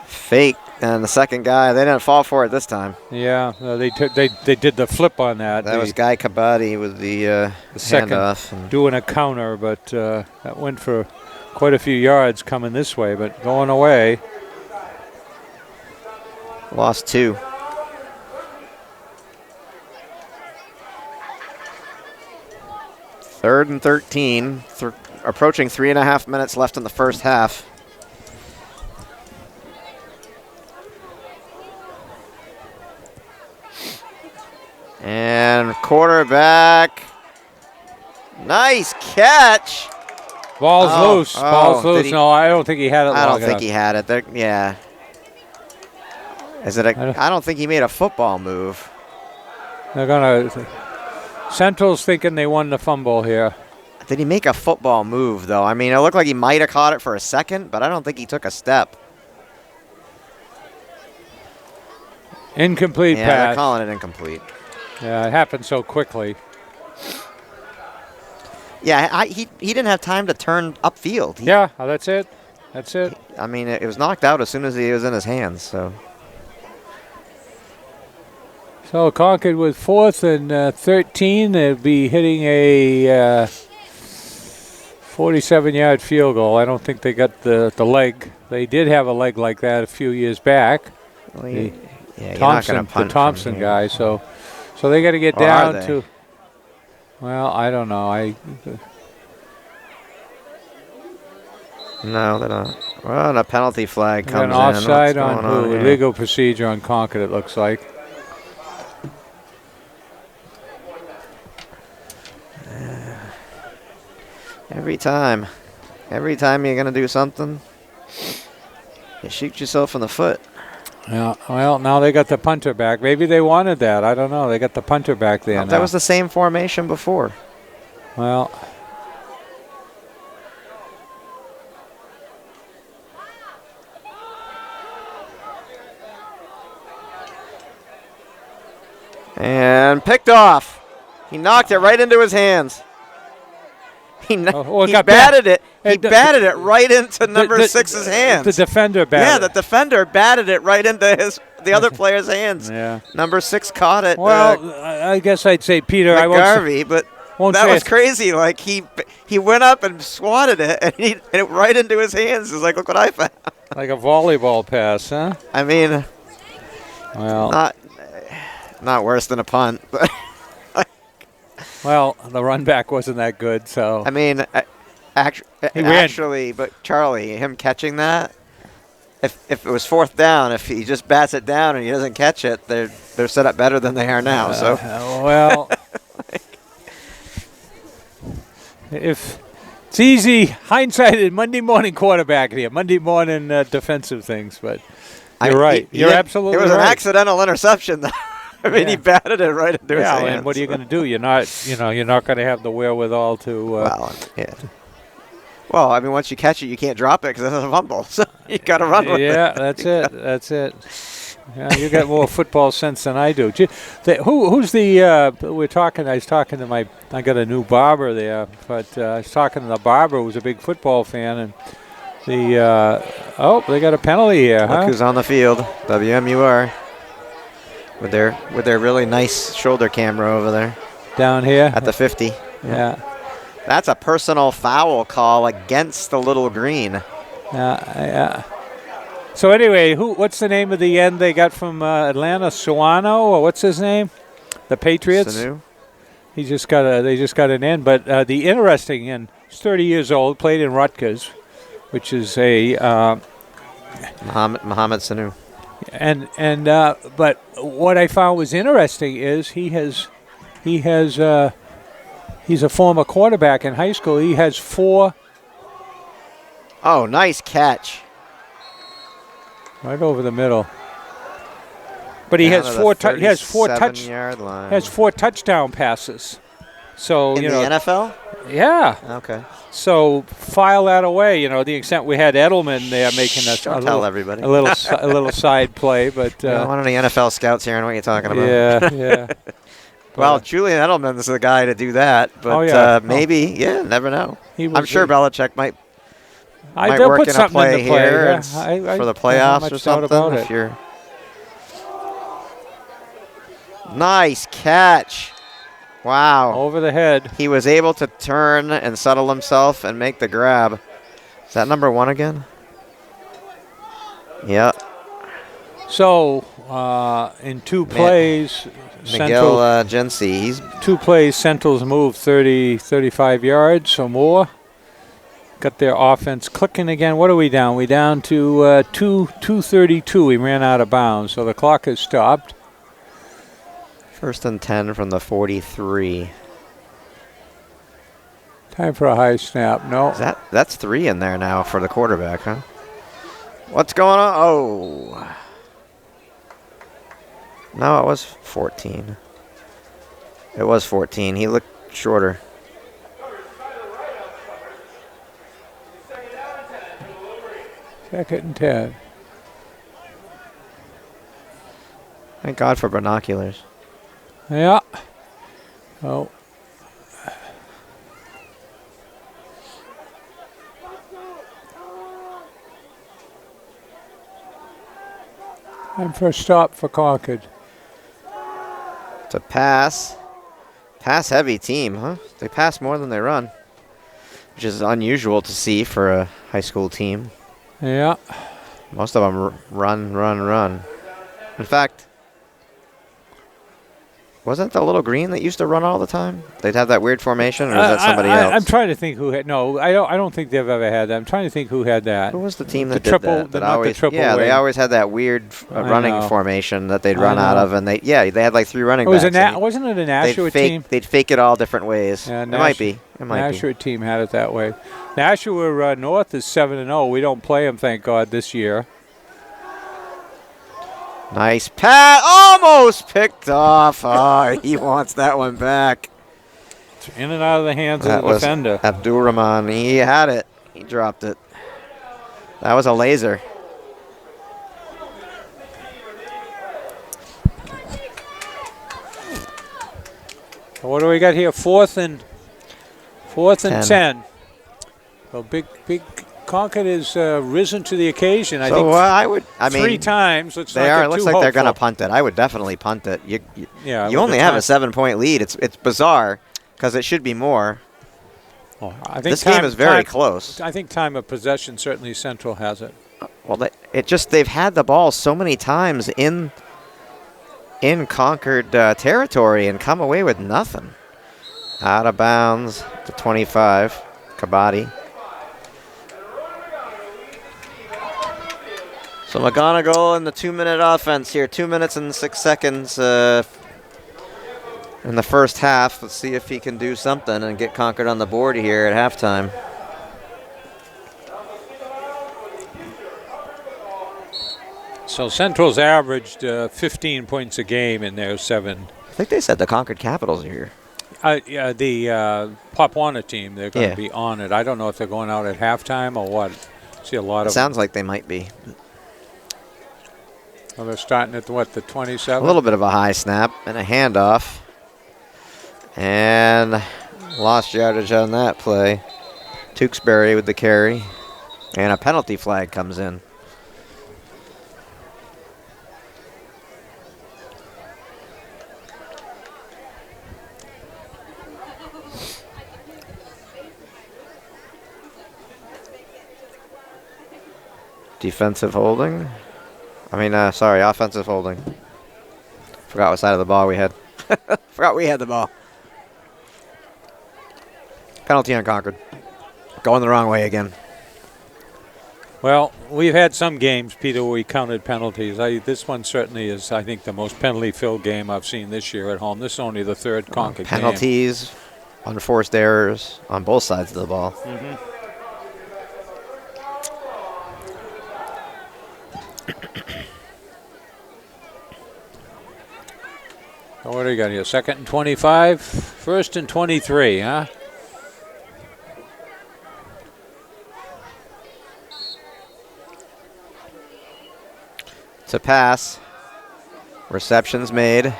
Fake, and the second guy, they didn't fall for it this time. Yeah, they did the flip on that. That was Guy Kabadi with the second handoff. doing a counter, but that went for quite a few yards coming this way, but going away. Lost 2. Third and 13, approaching 3.5 minutes left in the first half. And quarterback, nice catch. Ball's loose. Ball's did loose. he- No, I don't think he had it. I don't long think enough. he had it. There, yeah. I don't think he made a football move. They're gonna. Central's thinking they won the fumble here. Did he make a football move, though? I mean, it looked like he might have caught it for a second, but I don't think he took a step. Incomplete Yeah, they're pass. calling it incomplete. Yeah, it happened so quickly. Yeah, he didn't have time to turn upfield. Yeah, that's it. That's it. I mean, it was knocked out as soon as he was in his hands. So Concord with 4th and 13. They'll be hitting a 47-yard field goal. I don't think they got the leg. They did have a leg like that a few years back. well, yeah, The Thompson guy. So they got to get down to. Well, I don't know. No, they're not. Well, a penalty flag comes in. An offside on who? Here? Illegal procedure on Concord, it looks like. Every time you're going to do something, you shoot yourself in the foot. Yeah, well, now they got the punter back. Maybe they wanted that. I don't know. They got the punter back there now. That was the same formation before. Well, and picked off. He knocked it right into his hands. He batted it. He batted it right into number 6's hands. The defender batted. Yeah, the defender batted it right into the other player's hands. Yeah. Number 6 caught it. Well, I guess I'd say Peter. McGarvey, but that was crazy. Like he went up and swatted it, and it right into his hands. He's like, look what I found. Like a volleyball pass, huh? I mean, well, not worse than a punt, but. Well, the run back wasn't that good, so. I mean, actually, but Charlie, him catching that, if it was 4th down, if he just bats it down and he doesn't catch it, they're set up better than they are now. So. Well, if it's easy, hindsight is Monday morning quarterback here, Monday morning defensive things, but you're right. You're absolutely right. It was an accidental interception, though. I mean, he batted it right into his hands. And what are you going to do? You're not going to have the wherewithal to. Well, yeah. Well, I mean, once you catch it, you can't drop it because it's a fumble. So you got to run with it. Yeah, that's it. That's it. Yeah, you got more football sense than I do. Who's the? We're talking. I was talking to I got a new barber there, but I was talking to the barber who's a big football fan, and they got a penalty here. Look who's on the field? WMUR. With their really nice shoulder camera over there. Down here? At the 50. Yeah. That's a personal foul call against the little green. Yeah. So anyway, what's the name of the end they got from Atlanta? Suano, or what's his name? The Patriots? Sanu? They just got an end. But the interesting end, he's 30 years old, played in Rutgers, which is a Mohamed Sanu. But what I found was interesting is he's a former quarterback in high school. He has 4. Oh, nice catch! Right over the middle. But he has 4. He has 4 touchdown passes. So in the NFL. Yeah. Okay. So file that away. The extent we had Edelman there making everybody. a little side play, but I don't want any NFL scouts hearing what you're talking about. Yeah. Well, Julian Edelman's the guy to do that, but maybe, never know. I'm sure Belichick might work in a play here for the playoffs or something. Nice catch. Wow. Over the head. He was able to turn and settle himself and make the grab. Is that number 1 again? Yeah. So, in 2 plays, Miguel Gensi. He's 2 plays, Central's moved 30, 35 yards or more. Got their offense clicking again. What are we down? We're down to 2:32. We ran out of bounds, so the clock has stopped. 1st and 10 from the 43. Time for a high snap. No. That's 3 in there now for the quarterback, huh? What's going on? Oh. No, it was 14. It was 14. He looked shorter. Second and 10. Thank God for binoculars. Yeah. Oh. And first stop for Concord. It's a pass heavy team, huh? They pass more than they run, which is unusual to see for a high school team. Yeah. Most of them run. In fact, wasn't the little green that used to run all the time? They'd have that weird formation, or is that somebody else? I'm trying to think who had. No, I don't think they've ever had that. I'm trying to think who had that. Who was the team that the did triple, that? not the triple yeah, wing. they always had that weird running formation that they'd run out of, and they had like 3 running backs. Wasn't it a Nashua team? They'd fake it all different ways. Yeah, it might be. Nashua team had it that way. Nashua North is 7-0. We don't play them, thank God, this year. Nice pass. Almost picked off. Oh, he wants that one back. In and out of the hands of the defender. Abdul-Rahman. He had it. He dropped it. That was a laser. So what do we got here? Fourth and 10. So big Concord has risen to the occasion. I think 3 times. Let's not get It too looks like they're going to hopeful. punt it. I would definitely punt it. You only with have a 7-point lead. It's bizarre because it should be more. Oh, I think This game is very close. I think time of possession, certainly Central has it. Well, they've had the ball so many times in Concord territory and come away with nothing. Out of bounds to 25, Kabaddi. So McGonigal in the 2-minute offense here. 2 minutes and 6 seconds in the first half. Let's see if he can do something and get Concord on the board here at halftime. So Central's averaged 15 points a game in their 7. I think they said the Concord Capitals are here. Yeah, the Pop Warner team, they're going to be on it. I don't know if they're going out at halftime or what. See a lot of. Sounds like they might be. Well, they're starting at what, the 27? A little bit of a high snap and a handoff. And lost yardage on that play. Tewksbury with the carry. And a penalty flag comes in. Defensive holding. Offensive holding. Forgot what side of the ball we had. Forgot we had the ball. Penalty on Concord. Going the wrong way again. Well, we've had some games, Peter, where we counted penalties. This one certainly is, I think, the most penalty-filled game I've seen this year at home. This is only the 3rd Concord game. Penalties, unforced errors on both sides of the ball. Mm-hmm. So what do you got here? 2nd and 25, 1st and 23, huh? It's a pass. Reception's made.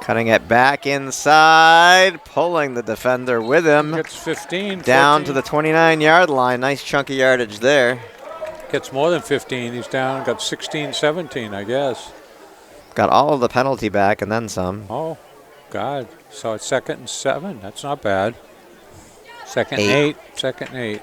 Cutting it back inside. Pulling the defender with him. Gets 15. Down 14. to the 29-yard line. Nice chunky yardage there. Gets more than 15. He's down. Got 16, 17, I guess. Got all of the penalty back and then some. Oh, God. So it's 2nd and 7. That's not bad. 2nd and 8. 2nd and 8.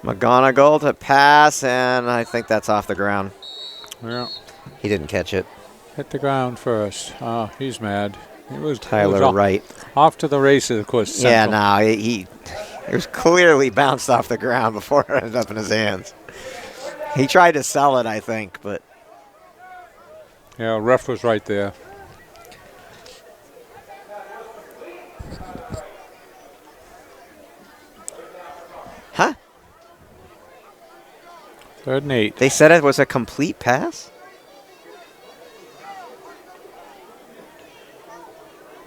McGonigal to pass, and I think that's off the ground. Yeah. He didn't catch it. Hit the ground first. Oh, he's mad. Tyler Wright. Off to the races, of course. Central. Yeah, no, he was clearly bounced off the ground before it ended up in his hands. He tried to sell it, I think, but. Yeah, ref was right there. Huh? 3rd and 8. They said it was a complete pass?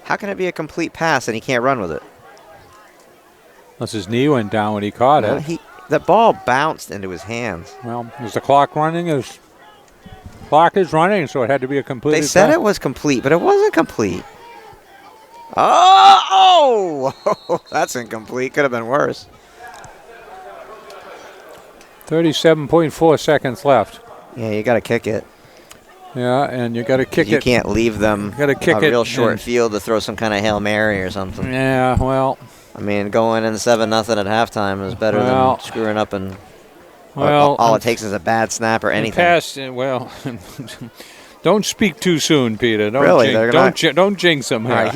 How can it be a complete pass and he can't run with it? Unless his knee went down when he caught it. The ball bounced into his hands. Well, is the clock running? clock is running, so it had to be a complete. They said it was complete, but it wasn't complete. Oh! That's incomplete. Could have been worse. 37.4 seconds left. Yeah, you got to kick it. Yeah, and you got to kick it. You can't leave them Gotta kick a it real short and- field to throw some kind of Hail Mary or something. Yeah, well, I mean, going in 7-0 at halftime is better Well- than screwing up and well. all it takes is a bad snap or anything. Past, well, don't speak too soon, Peter. Don't Really? jinx, They're don't jinx him All here. right,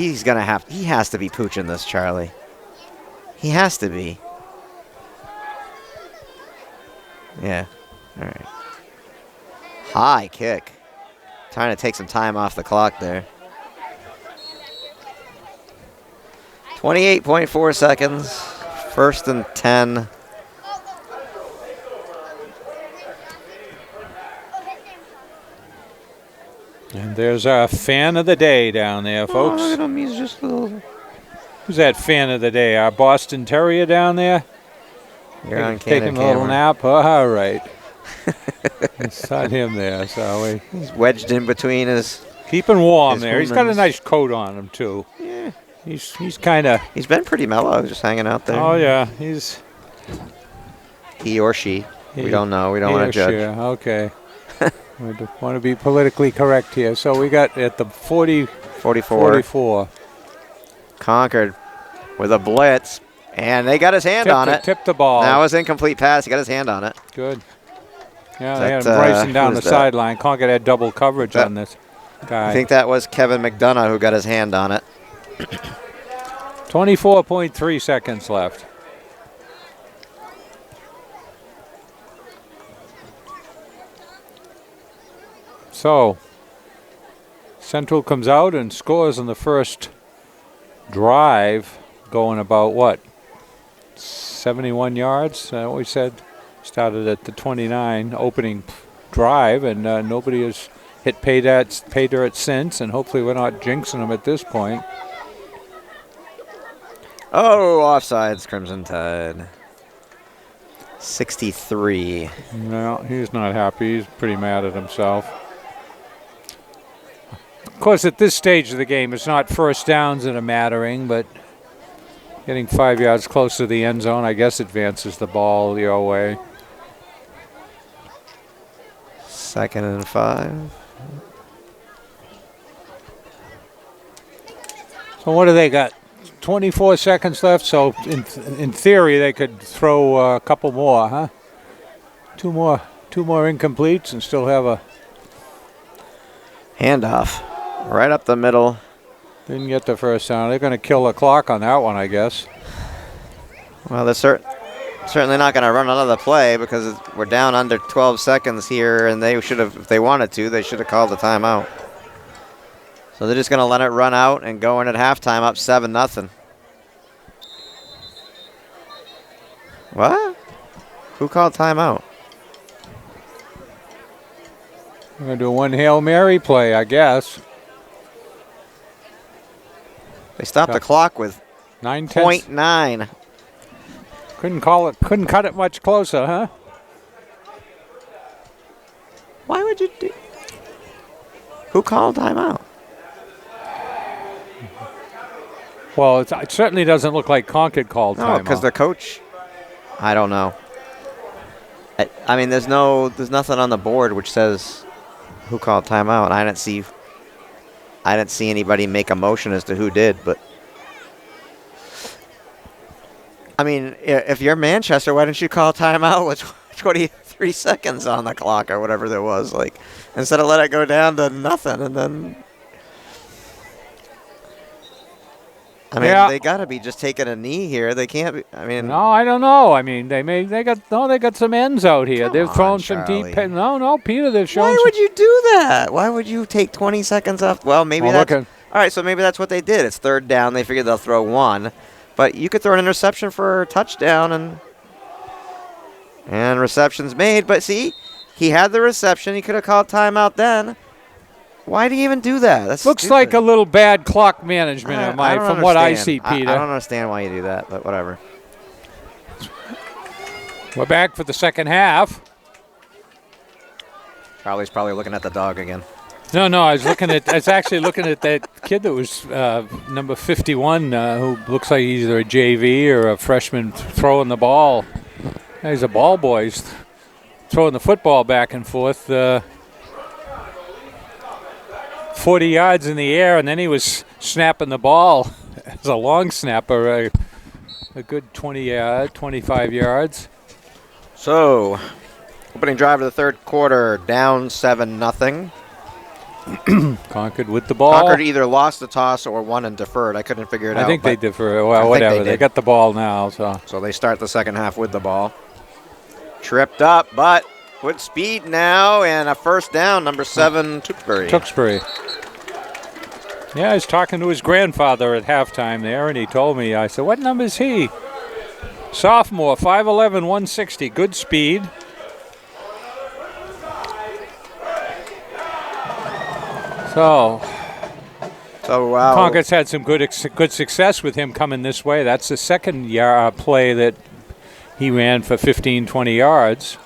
he has to be pooching this, Charlie. He has to be. Yeah. All right. High kick. Trying to take some time off the clock there. 28.4 seconds. 1st and 10. And there's our fan of the day down there, folks. Oh, look at him. He's just a little. Who's that fan of the day? Our Boston Terrier down there? You're on Taking camera. a little nap? Oh, all right. It's not him there, so He's wedged in between his. keeping warm His there. He's got a humans. nice coat on him, too. Yeah. He's kind of, He's been pretty mellow, just hanging out there. oh, yeah, he's. He or she. We He- don't know. We don't want to judge. Sure. Okay. We want to be politically correct here. So we got at the 44. 44. Concord with a blitz. And they got his hand on it. Tip the ball. That was incomplete pass. He got his hand on it. Good. Yeah, Is they had that, him racing down who the is that? sideline. Concord had double coverage That- on this guy. I think that was Kevin McDonough who got his hand on it. 24.3 seconds left. So, Central comes out and scores on the first drive, going about what? 71 yards? Is that what we said? Started at the 29 opening drive, and nobody has hit pay dirt since, and hopefully we're not jinxing them at this point. Oh, offsides, Crimson Tide. 63. No, he's not happy. He's pretty mad at himself. Of course, at this stage of the game, it's not first downs that are mattering, but getting 5 yards close to the end zone, I guess, advances the ball your way. 2nd and 5. So what do they got? 24 seconds left, so in theory they could throw a couple more, huh? Two more incompletes and still have a... Handoff. Right up the middle. Didn't get the first down. They're going to kill the clock on that one, I guess. Well, they're certainly not going to run another play because we're down under 12 seconds here, and they should have, if they wanted to, they should have called the timeout. So they're just going to let it run out and go in at halftime up 7-0. What? Who called timeout? We're going to do one Hail Mary play, I guess. They stopped the clock with 9/10. .9. Couldn't cut it much closer, huh? Why would you do? Who called timeout? Well, it certainly doesn't look like Concord called No, timeout. because the coach. I don't know. I mean, there's nothing on the board which says who called timeout. I didn't see anybody make a motion as to who did, but I mean, if you're Manchester, why didn't you call timeout with 23 seconds on the clock or whatever there was, like, instead of let it go down to nothing and then. I mean, Yeah. they got to be just taking a knee here. They can't be. I mean, No, I don't know. I mean, they got some ends out here. Come They've on, thrown some Charlie. deep. No, Peter, they've shown. why would you do that? Why would you take 20 seconds off? Well, maybe Well, that's look all right. So maybe that's what they did. It's 3rd down. They figured they'll throw one, but you could throw an interception for a touchdown and receptions made. But see, he had the reception. He could have called timeout then. Why do you even do that? That's Looks stupid. like a little bad clock management from what I see, I Peter. don't understand why you do that, but whatever. We're back for the second half. Charlie's probably looking at the dog again. No, I was actually looking at that kid that was number 51, who looks like he's either a JV or a freshman throwing the ball. He's a ball boy. He's throwing the football back and forth. 40 yards in the air, and then he was snapping the ball as a long snapper, a good 25 yards. So, opening drive of the third quarter, down 7-0. Concord with the ball. Concord either lost the toss or won and deferred. I couldn't figure it out. I think they defer. Well, whatever. They got the ball now. So they start the second half with the ball. Tripped up, but with speed now, and a first down, number 7, Tewksbury. Yeah, I was talking to his grandfather at halftime there, and he told me, I said, what number is he? Sophomore, 5'11", 160, good speed. So wow. Concord's had some good success with him coming this way. That's the second play that he ran for 15, 20 yards.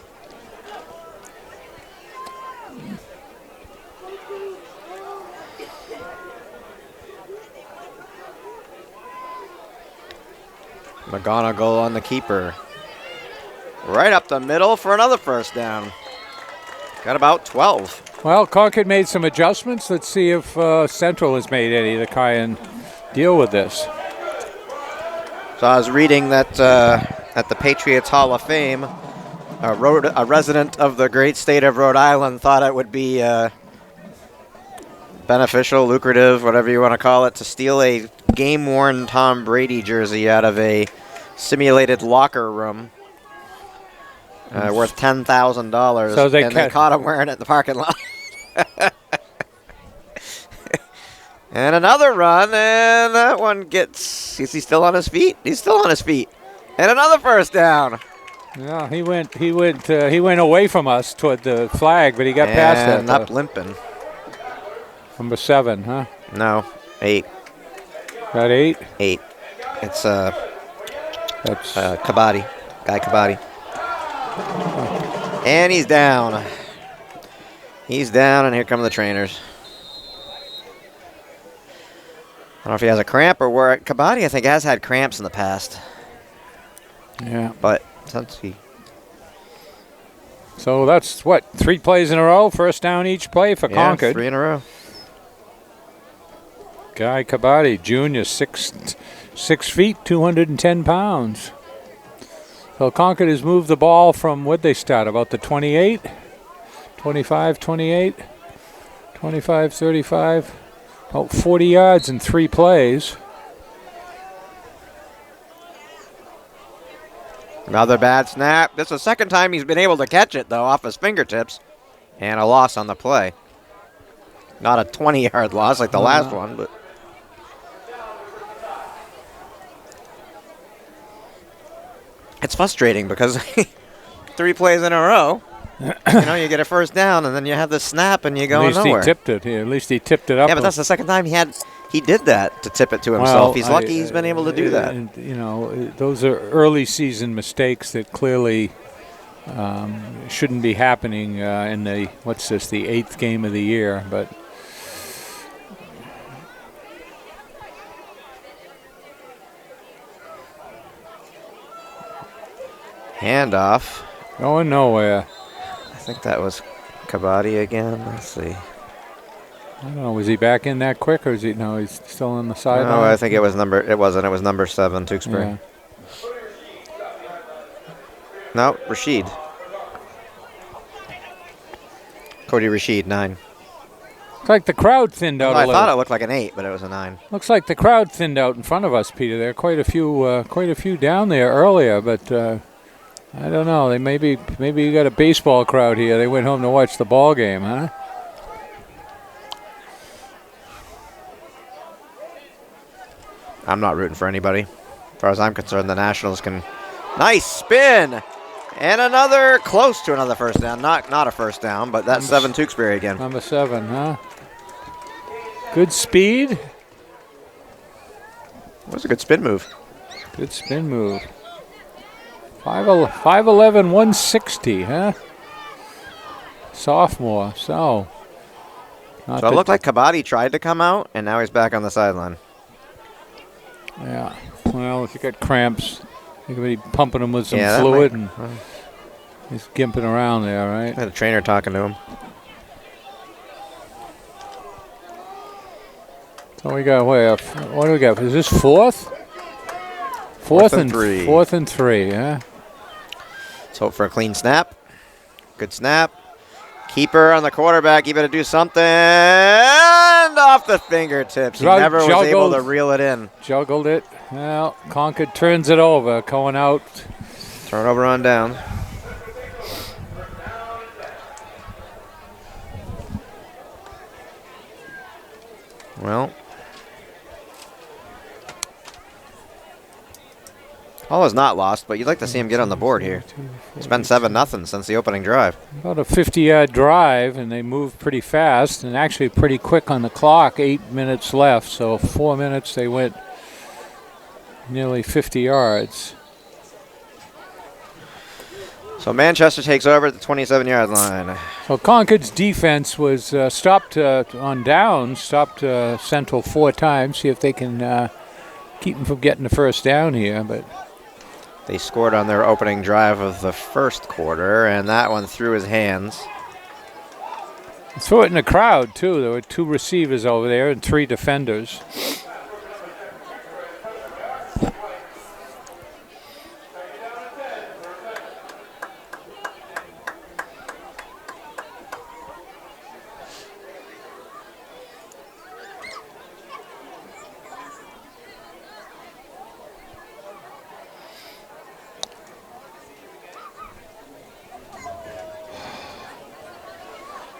McGonigal on the keeper. Right up the middle for another first down. Got about 12. Well, Concord made some adjustments. Let's see if Central has made any to try and deal with this. So I was reading that at the Patriots Hall of Fame, a resident of the great state of Rhode Island thought it would be beneficial, lucrative, whatever you want to call it, to steal a game-worn Tom Brady jersey out of a simulated locker room worth $10,000. So they caught him wearing it in the parking lot. And another run, and that one gets. Is he still on his feet? He's still on his feet. And another first down. Yeah, he went away from us toward the flag, but he got past that. And up limping. Number 7, huh? No, 8. Got 8? 8. It's that's Kabaddi. Guy Kabaddi. And he's down. He's down, and here come the trainers. I don't know if he has a cramp or where. Kabaddi, I think, has had cramps in the past. Yeah. But since he. So that's what, 3 plays in a row? First down each play for Concord. 3 in a row. Guy Kabaddi, junior, 6 feet, 210 pounds. So Concord has moved the ball from, what'd they start, about the 28? 25, 28, 25, 35. About 40 yards in 3 plays. Another bad snap. This is the second time he's been able to catch it, though, off his fingertips. And a loss on the play. Not a 20-yard loss like the last one, but. It's frustrating because 3 plays in a row, you get a first down and then you have the snap and you go nowhere. At least he tipped it. At least he tipped it up. Yeah, but that's the second time he did that to tip it to himself. Well, he's lucky he's been able to do that. And, those are early season mistakes that clearly shouldn't be happening in the 8th game of the year. But handoff. Going nowhere. I think that was Kabaddi again. Let's see. I don't know. Was he back in that quick, or is he? No, he's still on the sideline. No, I think it was number. It wasn't. It was number 7, Tewksbury. Yeah. No, Rashid. Cody Rashid, 9. Looks like the crowd thinned out a little. I thought it looked like an 8, but it was a 9. Looks like the crowd thinned out in front of us, Peter. There are quite a few down there earlier, but I don't know. Maybe you got a baseball crowd here. They went home to watch the ball game, huh? I'm not rooting for anybody. As far as I'm concerned, the Nationals can. Nice spin! And close to another first down. Not a first down, but that's 7 Tewksbury again. Number 7, huh? Good speed. That was a good spin move. Good spin move. 5'11", 160, huh? sophomore. So it looked like Kabadi tried to come out, and now he's back on the sideline. Yeah. Well, if you got cramps, you could be pumping him with some Yeah, fluid, and he's gimping around there, right? I had a trainer talking to him. So we got what do we got? Is this fourth? Fourth and 3. 4th and 3, yeah. Let's hope for a clean snap. Good snap. Keeper on the quarterback. You better do something. And off the fingertips. He never was able to reel it in. Juggled it. Well, Concord turns it over, going out. Turnover on down. Well, all is not lost, but you'd like to see him get on the board here. It's been 7-0 since the opening drive. About a 50-yard drive, and they moved pretty fast and actually pretty quick on the clock. 8 minutes left, so 4 minutes they went nearly 50 yards. So Manchester takes over at the 27-yard line. So Concord's defense was stopped on downs, stopped Central 4 times, see if they can keep them from getting the first down here. But they scored on their opening drive of the first quarter, and that one through his hands. Threw it in the crowd, too. There were 2 receivers over there and 3 defenders.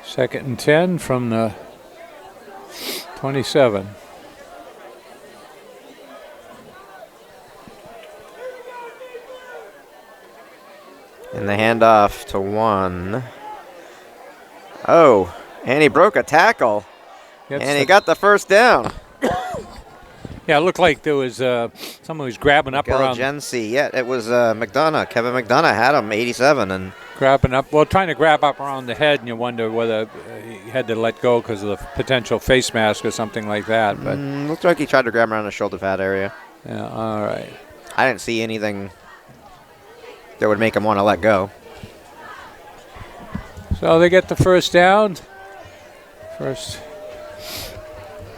Second and 10 from the 27. And the handoff to 1. Oh, and he broke a tackle. And he got the first down. Yeah, it looked like there was someone who was grabbing up around. Gency. Yeah, it was McDonough. Kevin McDonough had him, 87, and grabbing up. Well, trying to grab up around the head, and you wonder whether he had to let go because of the potential face mask or something like that. But looked like he tried to grab him around the shoulder pad area. Yeah. All right. I didn't see anything that would make him want to let go. So they get the first down. First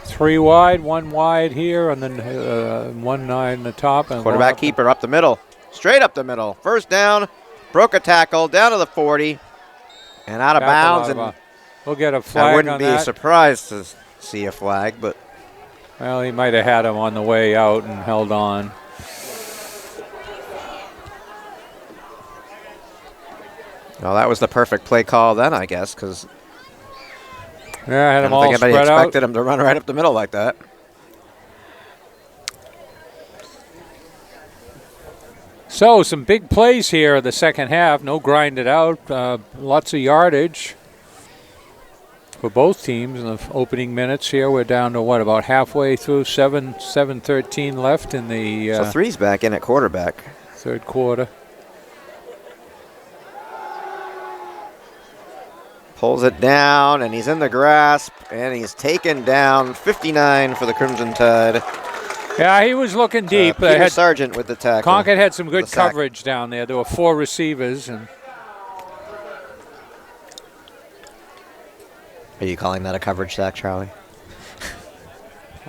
3 wide, 1 wide here, and then 1 9 the top. And quarterback keeper up the middle, straight up the middle. First down, broke a tackle, down to the 40, and out of bounds. And we'll get a flag. I wouldn't be surprised to see a flag, but well, he might have had him on the way out and held on. Well, that was the perfect play call then, I guess, because yeah, I had him all spread out. I don't think anybody expected him to run right up the middle like that. So some big plays here in the second half. No grinded out. Lots of yardage for both teams in the opening minutes here. We're down to what, about halfway through, 7:13 left in the so 3's back in at quarterback. Third quarter. Pulls it down, and he's in the grasp, and he's taken down. 59 for the Crimson Tide. Yeah, he was looking deep. Peter Sargent with the tackle. Concord had some good coverage down there. There were 4 receivers. And are you calling that a coverage sack, Charlie?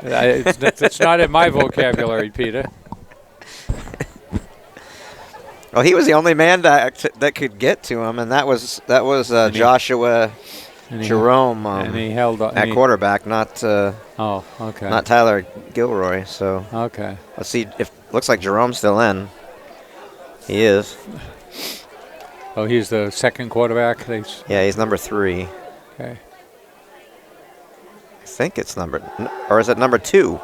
It's not in my vocabulary, Peter. Well, he was the only man that could get to him, and that was Joshua Jerome and he held at quarterback, not not Tyler Gilroy. So okay, let's see if looks like Jerome's still in. He is. Oh, he's the second quarterback. Yeah, he's number 3. Okay. I think it's or is it number 2?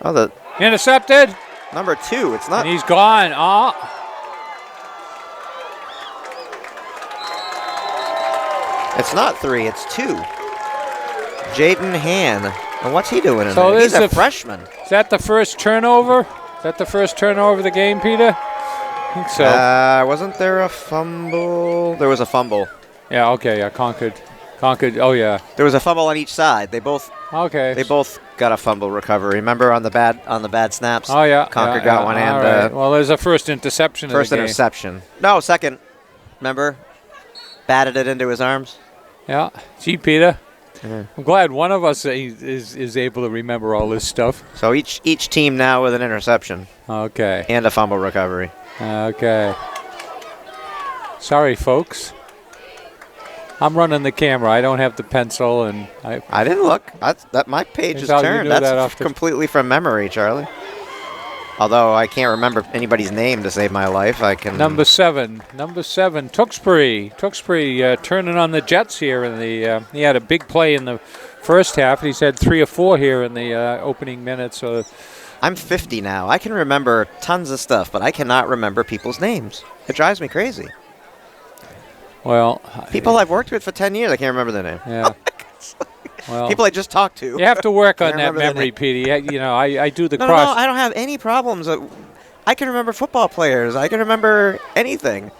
Oh, the intercepted. Number 2. It's not. And he's gone. Oh. It's not 3, it's 2. Jaden Han. And what's he doing in there? He's a freshman. Is that the first turnover? Is that the first turnover of the game, Peter? I think so. Wasn't there a fumble? There was a fumble. Yeah, okay, yeah, Concord. Oh, yeah. There was a fumble on each side. They both got a fumble recovery. Remember on the bad snaps? Oh, yeah. Concord got one, all and right. Well, there's a first interception first of the game. interception. No, second. Remember? Batted it into his arms. Yeah. Gee, Peter. I'm glad one of us is able to remember all this stuff. So each team now with an interception. Okay. And a fumble recovery. Okay. Sorry, folks. I'm running the camera. I don't have the pencil, and I didn't look. My page is turned. That's completely from memory, Charlie. Although I can't remember anybody's name to save my life, I can. Number seven, Tewksbury. Tewksbury turning on the Jets here in the. He had a big play in the first half. He's had 3 or 4 here in the opening minutes. So I'm 50 now. I can remember tons of stuff, but I cannot remember people's names. It drives me crazy. Well, people I've worked with for 10 years, I can't remember their name. Yeah. Well, people I just talked to. You have to work on that memory, Petey. You know, I do the cross. No, I don't have any problems. I can remember football players. I can remember anything.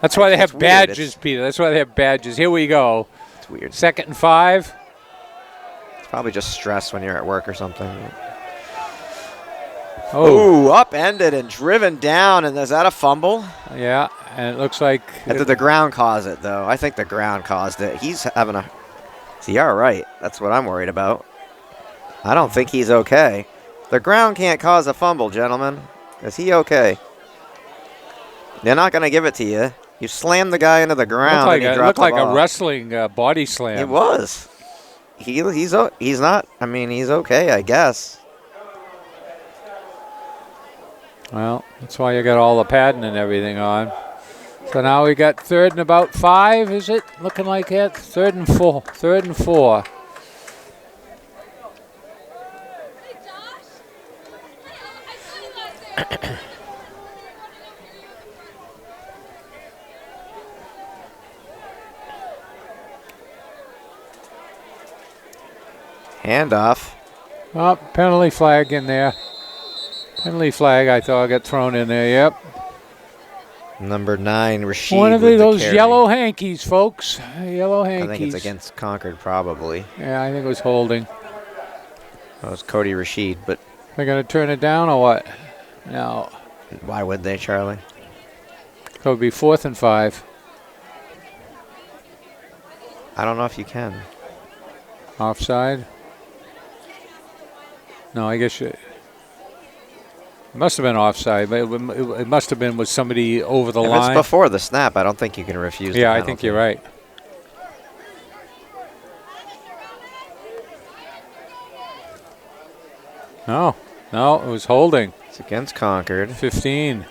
That's why they have badges, Peter. That's why they have badges. Here we go. It's weird. 2nd and 5. It's probably just stress when you're at work or something. Oh, upended and driven down. And is that a fumble? Yeah, and it looks like. Did the ground cause it, though? I think the ground caused it. He's having a. Is he all right? That's what I'm worried about. I don't think he's okay. The ground can't cause a fumble, gentlemen. Is he okay? They're not going to give it to you. You slammed the guy into the ground and he dropped the ball. It looked like a wrestling body slam. It was. He's not. I mean, he's okay, I guess. Well, that's why you got all the padding and everything on. So now we got 3rd and about 5, is it? Looking like it. 3rd and 4. 3rd and 4. Handoff. Oh, penalty flag in there. Penalty flag, I thought got thrown in there. Yep. Number 9, Rashid. One of those yellow hankies, folks. Yellow hankies. I think it's against Concord, probably. Yeah, I think it was holding. That was Cody Rashid, but. They're going to turn it down or what? No. Why would they, Charlie? It would be 4th and 5. I don't know if you can. Offside? No, I guess it must have been offside, but it must have been with somebody over the line. If it's before the snap, I don't think you can refuse the penalty. I think you're right. No, it was holding. It's against Concord. 15.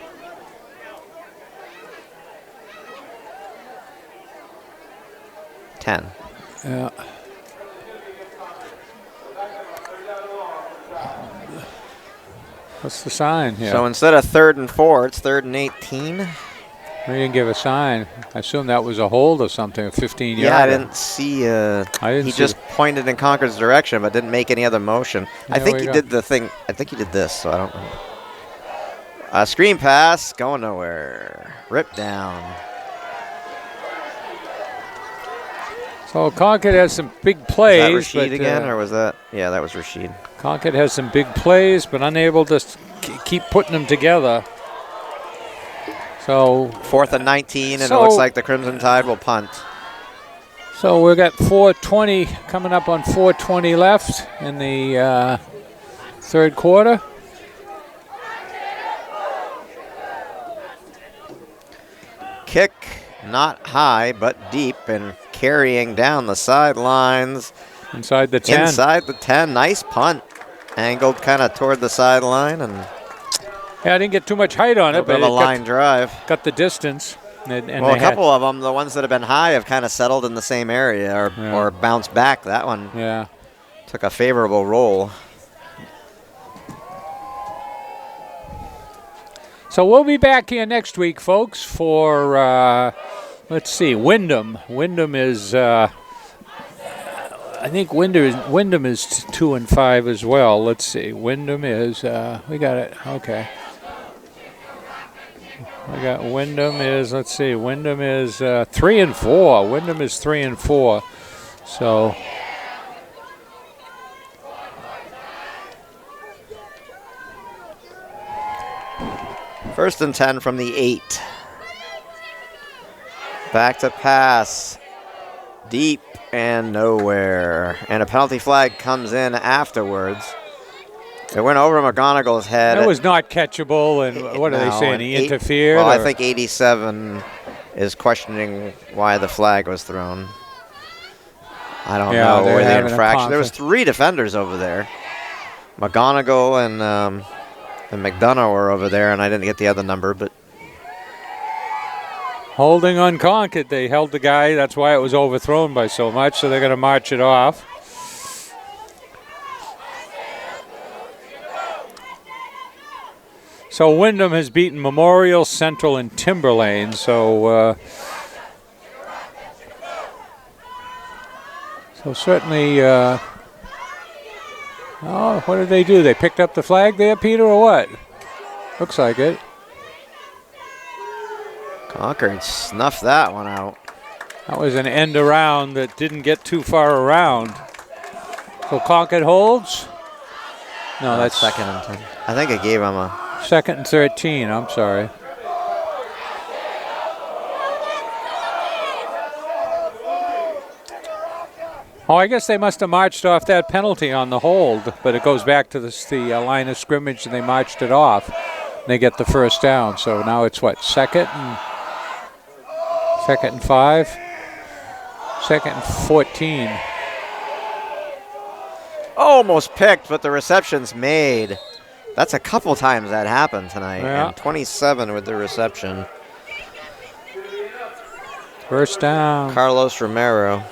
Yeah. What's the sign here? So instead of 3rd and 4, it's 3rd and 18. We didn't give a sign. I assume that was a hold or something, a 15-yard. Yeah, I didn't see. He just pointed in Concord's direction, but didn't make any other motion. I think he did the thing. I think he did this, so I don't know. A screen pass, going nowhere. Ripped down. So Concord has some big plays. Was that Rashid again, or was that? Yeah, that was Rashid. Concord has some big plays, but unable to keep putting them together. So 4th and 19, and it looks like the Crimson Tide will punt. So we've got 4:20 coming up on 4:20 left in the 3rd quarter. Kick not high, but deep, and carrying down the sidelines. Inside the 10. Inside the 10. Nice punt. Angled kind of toward the sideline. And yeah, I didn't get too much height on it, but a line drive. Got the distance. And well, a couple of them, the ones that have been high, have kind of settled in the same area or bounced back. That one took a favorable roll. So we'll be back here next week, folks, for, let's see, Wyndham. Wyndham is, I think Wyndham is 2 and 5 as well. Let's see, Wyndham is, we got it, okay. We got Wyndham is, let's see, Wyndham is 3-4. Wyndham is 3-4. So first and 10 from the 8. Back to pass. Deep and nowhere. And a penalty flag comes in afterwards. It went over McGonagall's head. That was not catchable, and what are they saying? He interfered? Well, I think 87 is questioning why the flag was thrown. I don't know where the infraction. There was 3 defenders over there. McGonagall and McDonough were over there, and I didn't get the other number, but holding on Concord. They held the guy. That's why it was overthrown by so much, so they're going to march it off. So Wyndham has beaten Memorial, Central, and Timberlane. So certainly, oh, what did they do? They picked up the flag there, Peter, or what? Looks like it. Concord snuffed that one out. That was an end around that didn't get too far around. So Concord holds? No, that's second and 10. I think it gave him a... Second and 13, I'm sorry. Oh, I guess they must have marched off that penalty on the hold, but it goes back to the line of scrimmage, and they marched it off. They get the first down, so now it's what, second and 5? Second and 14. Almost picked, but the reception's made. That's a couple times that happened tonight. Yeah. And 27 with the reception. First down. Carlos Romero.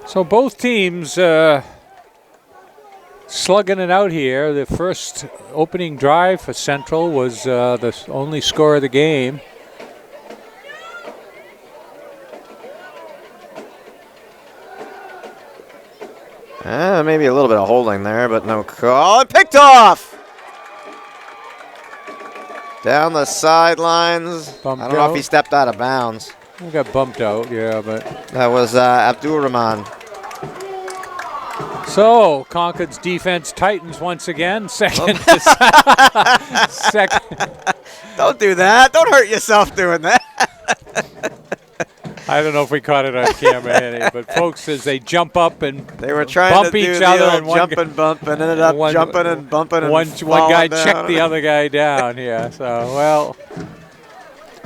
So both teams slugging it out here. The first opening drive for Central was the only score of the game. Maybe a little bit of holding there, but no call. Picked off! Down the sidelines. Bumped I don't know out. if he stepped out of bounds. He got bumped out, yeah, but... That was Abdul-Rahman. So, Concord's defense tightens once again. Second. Second. Don't do that. Don't hurt yourself doing that. I don't know if we caught it on camera, Henny, but folks, as they jump up and they were trying bump to do each the other, old and jump and bump, and ended up jumping and bumping and one guy down. checked the other guy down here. So, well,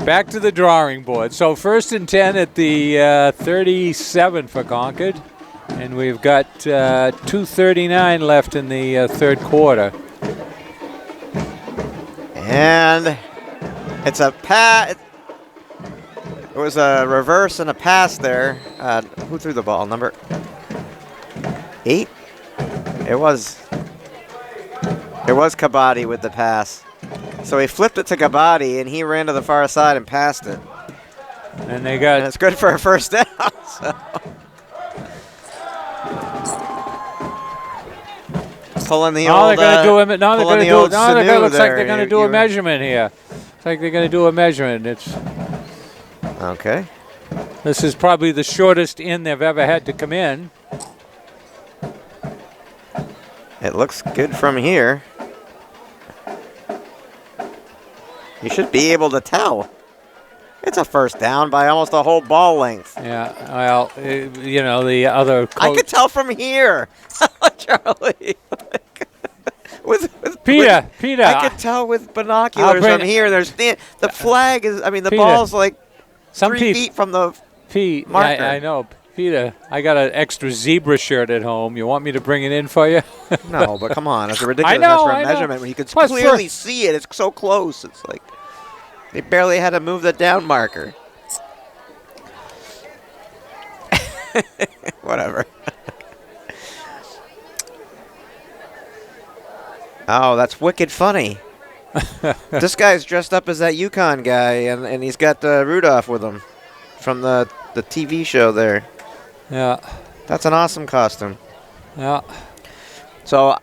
back to the drawing board. So, first and 10 at the 37 for Concord, and we've got 2:39 left in the third quarter. And it's a pass. It was a reverse and a pass there. Who threw the ball? Number 8? It was Kabadi with the pass. So he flipped it to Kabadi, and he ran to the far side and passed it. And they got... And it's good for a first down. So. Pulling the old... They're going to do now they're going to do... Now it looks like they're going to do a measurement here. It's like they're going to do a measurement. It's... Okay. This is probably the shortest in they've ever had to come in. It looks good from here. You should be able to tell. It's a first down by almost a whole ball length. Yeah, well, you know, the other coach. I could tell from here, Charlie. with Peter. I could tell with binoculars from here. There's the flag is, I mean, the Peter, ball's like 3 feet feet from the Pete, marker. I know. Peter, I got an extra zebra shirt at home. You want me to bring it in for you? No, but come on. It's a ridiculous for a measurement when you could clearly see it. It's so close. It's like they barely had to move the down marker. Whatever. Oh, that's wicked funny. This guy's dressed up as that Yukon guy, and he's got Rudolph with him. from the TV show there. Yeah. That's an awesome costume. Yeah. So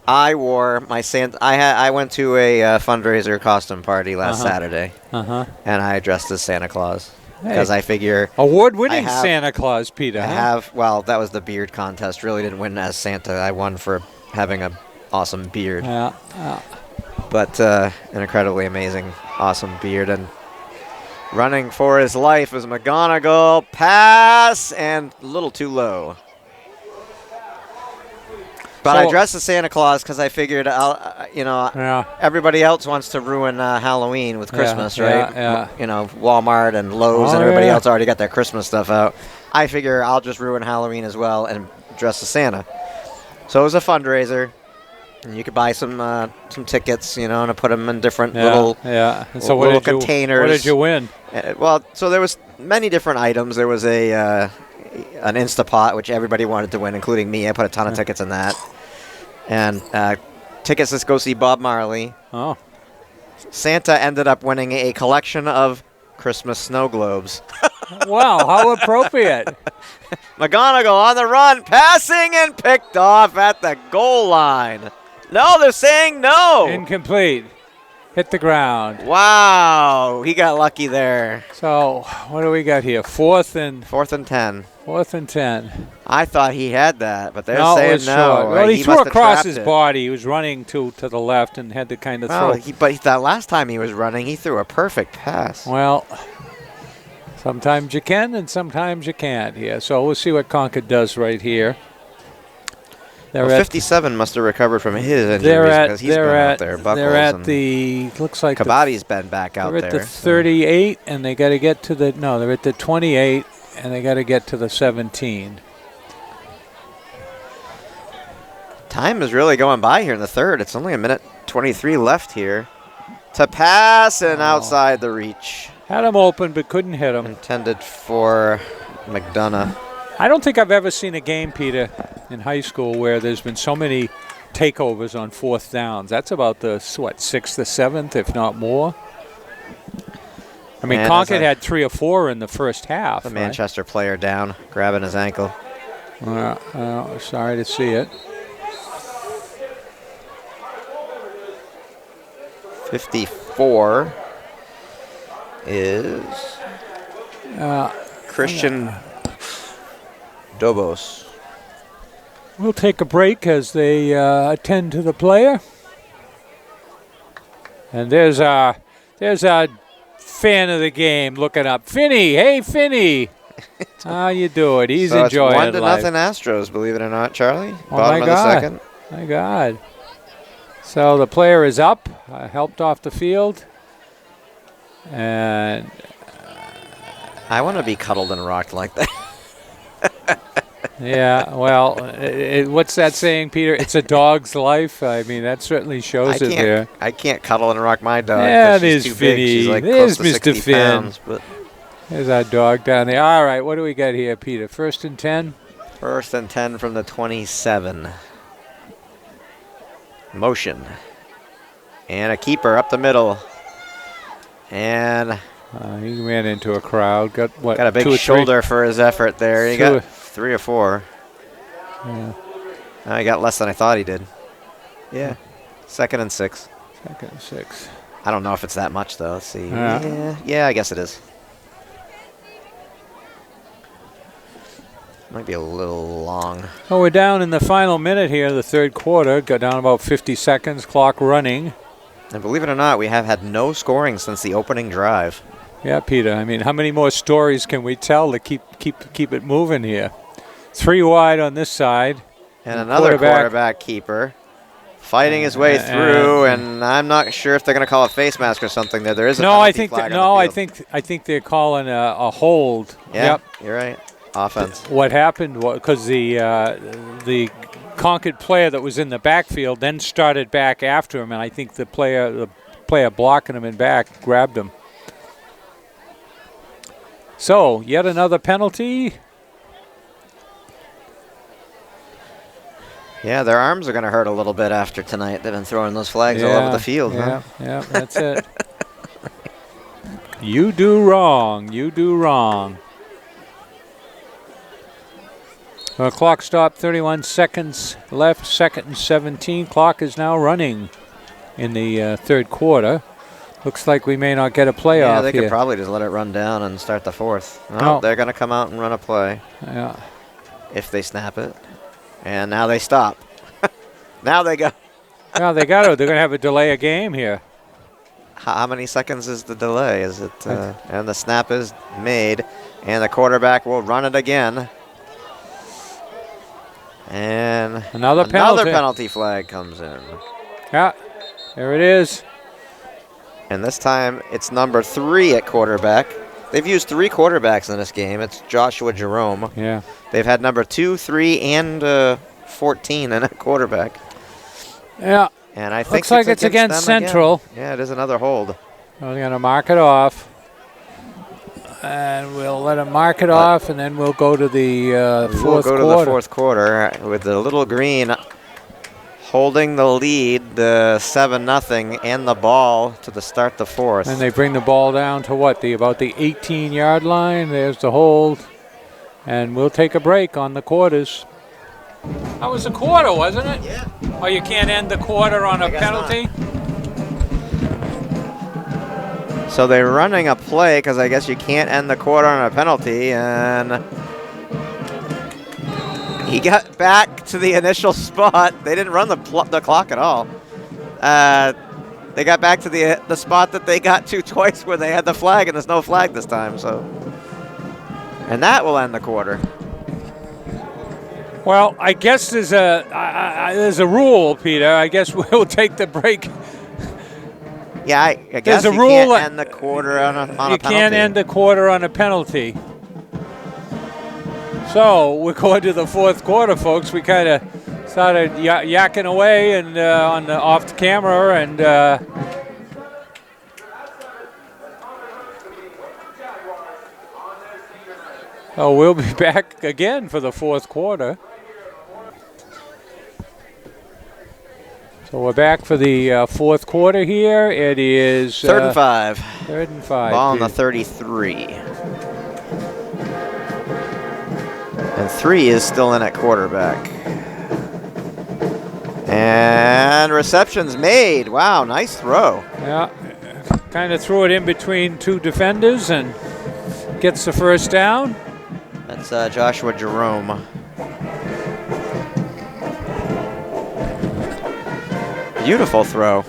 I wore my Santa. I went to a fundraiser costume party last Saturday, Uh-huh. and I dressed as Santa Claus Hey. because I figure Award-winning Santa Claus, Peter. I have. Well, that was the beard contest. Really didn't win as Santa. I won for having a awesome beard. Yeah. But an incredibly amazing, awesome beard. And running for his life was McGonigal. Pass and a little too low. But I dressed as Santa Claus because I figured, everybody else wants to ruin Halloween with Christmas, right? Yeah. Walmart and Lowe's and everybody else already got their Christmas stuff out. I figure I'll just ruin Halloween as well and dress as Santa. So it was a fundraiser. And you could buy some tickets, and put them in different little containers. What did you win? So there was many different items. There was an Instapot, which everybody wanted to win, including me. I put a ton of tickets in that. And tickets to go see Bob Marley. Oh. Santa ended up winning a collection of Christmas snow globes. Wow, how appropriate. McGonigal on the run, passing and picked off at the goal line. No, they're saying no. Incomplete. Hit the ground. Wow, he got lucky there. So, what do we got here? Fourth and 10. 4th and 10. I thought he had that, but they're It saying was no. short. Well, he threw must have across trapped his it. body. He was running to the left and had to kind of throw. But that last time he was running, he threw a perfect pass. Well, sometimes you can and sometimes you can't here. So we'll see what Concord does right here. 57 must have recovered from his injuries because he's been out there. Buckles they're at the, looks like Kabaddi's been back out there. They're at the 38, and they got to get to the, they're at the 28, and they got to get to the 17. Time is really going by here in the third. It's only a minute 23 left here. To pass and outside the reach. Had him open, but couldn't hit him. Intended for McDonough. I don't think I've ever seen a game, Peter, in high school where there's been so many takeovers on 4th downs. That's about the, 6th or 7th, if not more. I mean, Concord had 3 or 4 in the first half. The Manchester player down, grabbing his ankle. Sorry to see it. 54 is Christian Dobos. We'll take a break as they attend to the player. And there's our fan of the game looking up. Finney, hey Finney. How you doing? He's enjoying it. It's 1-0 Astros, believe it or not, Charlie. Bottom of the second. My God. So the player is up, helped off the field. And I want to be cuddled and rocked like that. Yeah, well, what's that saying, Peter? It's a dog's life. I mean, that certainly shows it there. I can't cuddle and rock my dog. Yeah, she's too Finny. big. She's like There's close to Mr. 60 Finn. pounds. But there's our dog down there. All right, what do we got here, Peter? 1st and 10? 1st and 10 from the 27. Motion. And a keeper up the middle. And he ran into a crowd. Got a big shoulder for his effort there. He got 3 or 4. Yeah. He got less than I thought he did. Yeah. 2nd and 6. 2nd and 6. I don't know if it's that much, though. Let's see. Yeah, yeah, I guess it is. Might be a little long. Well, we're down in the final minute here, the 3rd quarter. Got down about 50 seconds, clock running. And believe it or not, we have had no scoring since the opening drive. Yeah, Peter. I mean, how many more stories can we tell to keep it moving here? 3 wide on this side. And another quarterback keeper fighting his way through, and I'm not sure if they're going to call a face mask or something there. There is a penalty flag on the field. I think they're calling a hold. Yeah, yep. You're right. Offense. What happened was because the Concord player that was in the backfield then started back after him, and I think the player blocking him in back grabbed him. So, yet another penalty. Yeah, their arms are going to hurt a little bit after tonight. They've been throwing those flags all over the field. Yeah, huh? Yeah, that's it. You do wrong. You do wrong. The clock stopped, 31 seconds left, 2nd and 17. Clock is now running in the third quarter. Looks like we may not get a playoff Yeah, they here. could probably just let it run down and start the fourth. No, No. they're going to come out and run a play Yeah. if they snap it. And now they stop. Now they go. Well, they got to. They're going to have a delay of game here. How many seconds is the delay? Is it? And the snap is made, and the quarterback will run it again. And Another penalty flag comes in. Yeah, there it is. And this time it's number 3 at quarterback. They've used 3 quarterbacks in this game. It's Joshua Jerome. Yeah. They've had number 2, 3, and 14 in a quarterback. Yeah. And I think Looks like it's against Central. Again. Yeah, it is another hold. We're going to mark it off. And we'll let them mark it off, and then we'll go to the fourth quarter. We'll go to the fourth quarter with the little green holding the lead, 7-0, and the ball to start the fourth. And they bring the ball down to what? About the 18-yard line. There's the hold. And we'll take a break on the quarters. That was a quarter, wasn't it? Yeah. Oh, you can't end the quarter on a penalty? So they're running a play because I guess you can't end the quarter on a penalty, and he got back to the initial spot. They didn't run the clock at all. They got back to the spot that they got to twice where they had the flag, and there's no flag this time. So, and that will end the quarter. Well, I guess there's a rule, Peter. I guess we'll take the break. Yeah, I guess There's a you rule can't that end the quarter on a penalty. You can't end the quarter on a penalty. So we're going to the fourth quarter, folks. We kind of started yakking away and off the camera, and so we'll be back again for the fourth quarter. So we're back for the fourth quarter here. It is 3rd and 5. 3rd and 5. Ball on the 33. And 3 is still in at quarterback. And reception's made. Wow, nice throw. Yeah, kind of threw it in between 2 defenders and gets the first down. That's Joshua Jerome. Beautiful throw.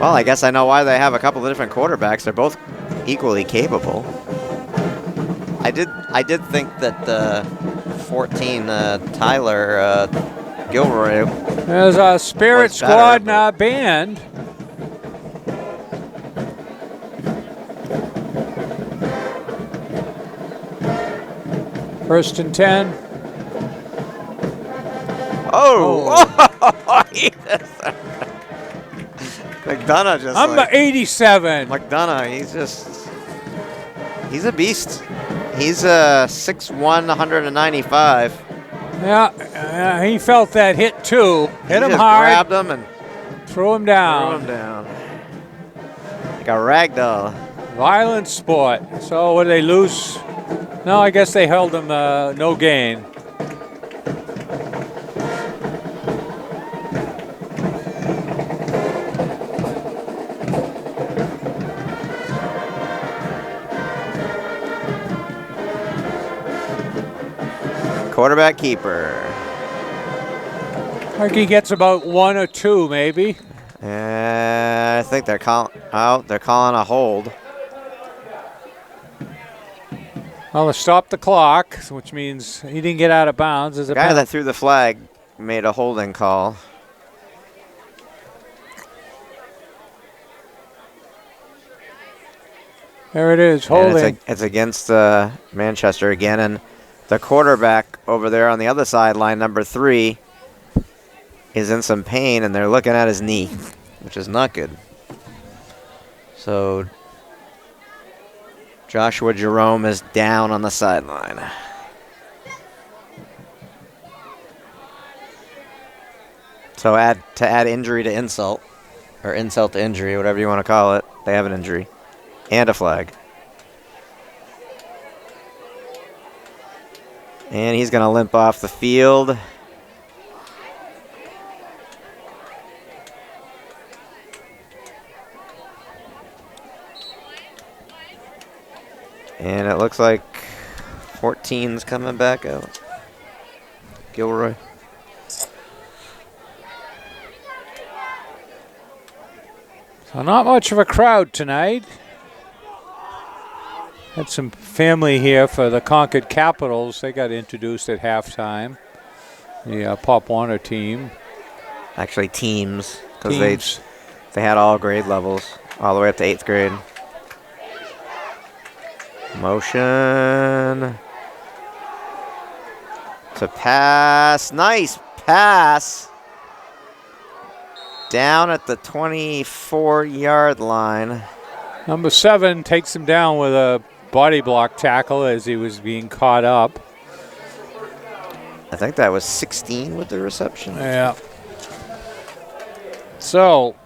Well, I guess I know why they have a couple of different quarterbacks. They're both equally capable. I did think that 14 Tyler Gilroy. There's a spirit squad in our band. First and 10. Oh! McDonough just Number 87. McDonough, he's a beast. He's 6'1", 195. Yeah, he felt that hit too. Hit him just hard. Grabbed him and threw him down. Threw him down. Like a ragdoll. Violent sport. So what did they lose? No, I guess they held him no gain. Quarterback keeper. I think he gets about 1 or 2, maybe. I think they're calling out. They're calling a hold. Well, they stopped the clock, which means he didn't get out of bounds. The guy that threw the flag made a holding call. There it is, holding. It's against Manchester again, and the quarterback over there on the other sideline, number 3, is in some pain, and they're looking at his knee, which is not good. So Joshua Jerome is down on the sideline. So to add injury to insult, or insult to injury, whatever you want to call it, they have an injury. And a flag. And he's going to limp off the field. And it looks like 14's coming back out. Gilroy. So not much of a crowd tonight. Had some family here for the Concord Capitals. They got introduced at halftime. The Pop Warner team. Actually, teams, because they had all grade levels, all the way up to 8th grade. Motion to pass. Nice pass. Down at the 24-yard line. Number 7 takes him down with a body block tackle as he was being caught up. I think that was 16 with the reception. Yeah. So.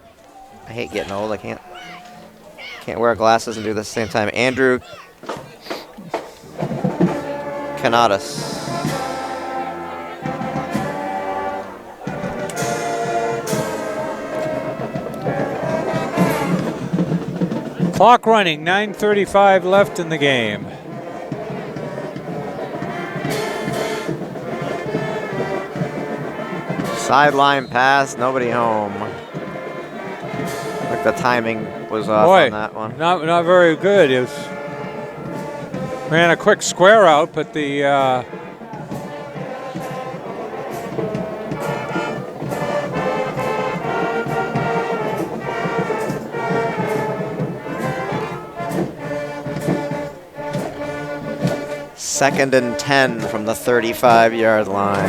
I hate getting old. I can't wear glasses and do this at the same time. Andrew Canadas. Clock running, 9:35 left in the game. Sideline pass, nobody home. Like the timing was off on that one. Not very good. It was, ran a quick square out, but the Second and 10 from the 35-yard line.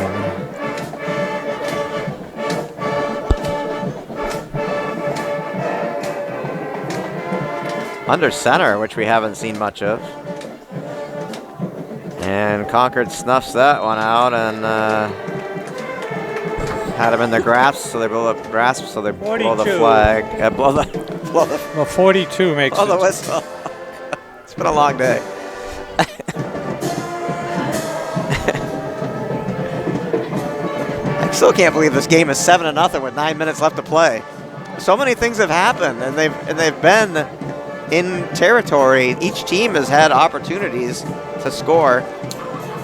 Under center, which we haven't seen much of. And Concord snuffs that one out and had him in their grasp, so they blow the flag. Blow the 42 makes the whistle. It's been a long day. I still can't believe this game is 7-0 with 9 minutes left to play. So many things have happened, and they've been in territory. Each team has had opportunities to score.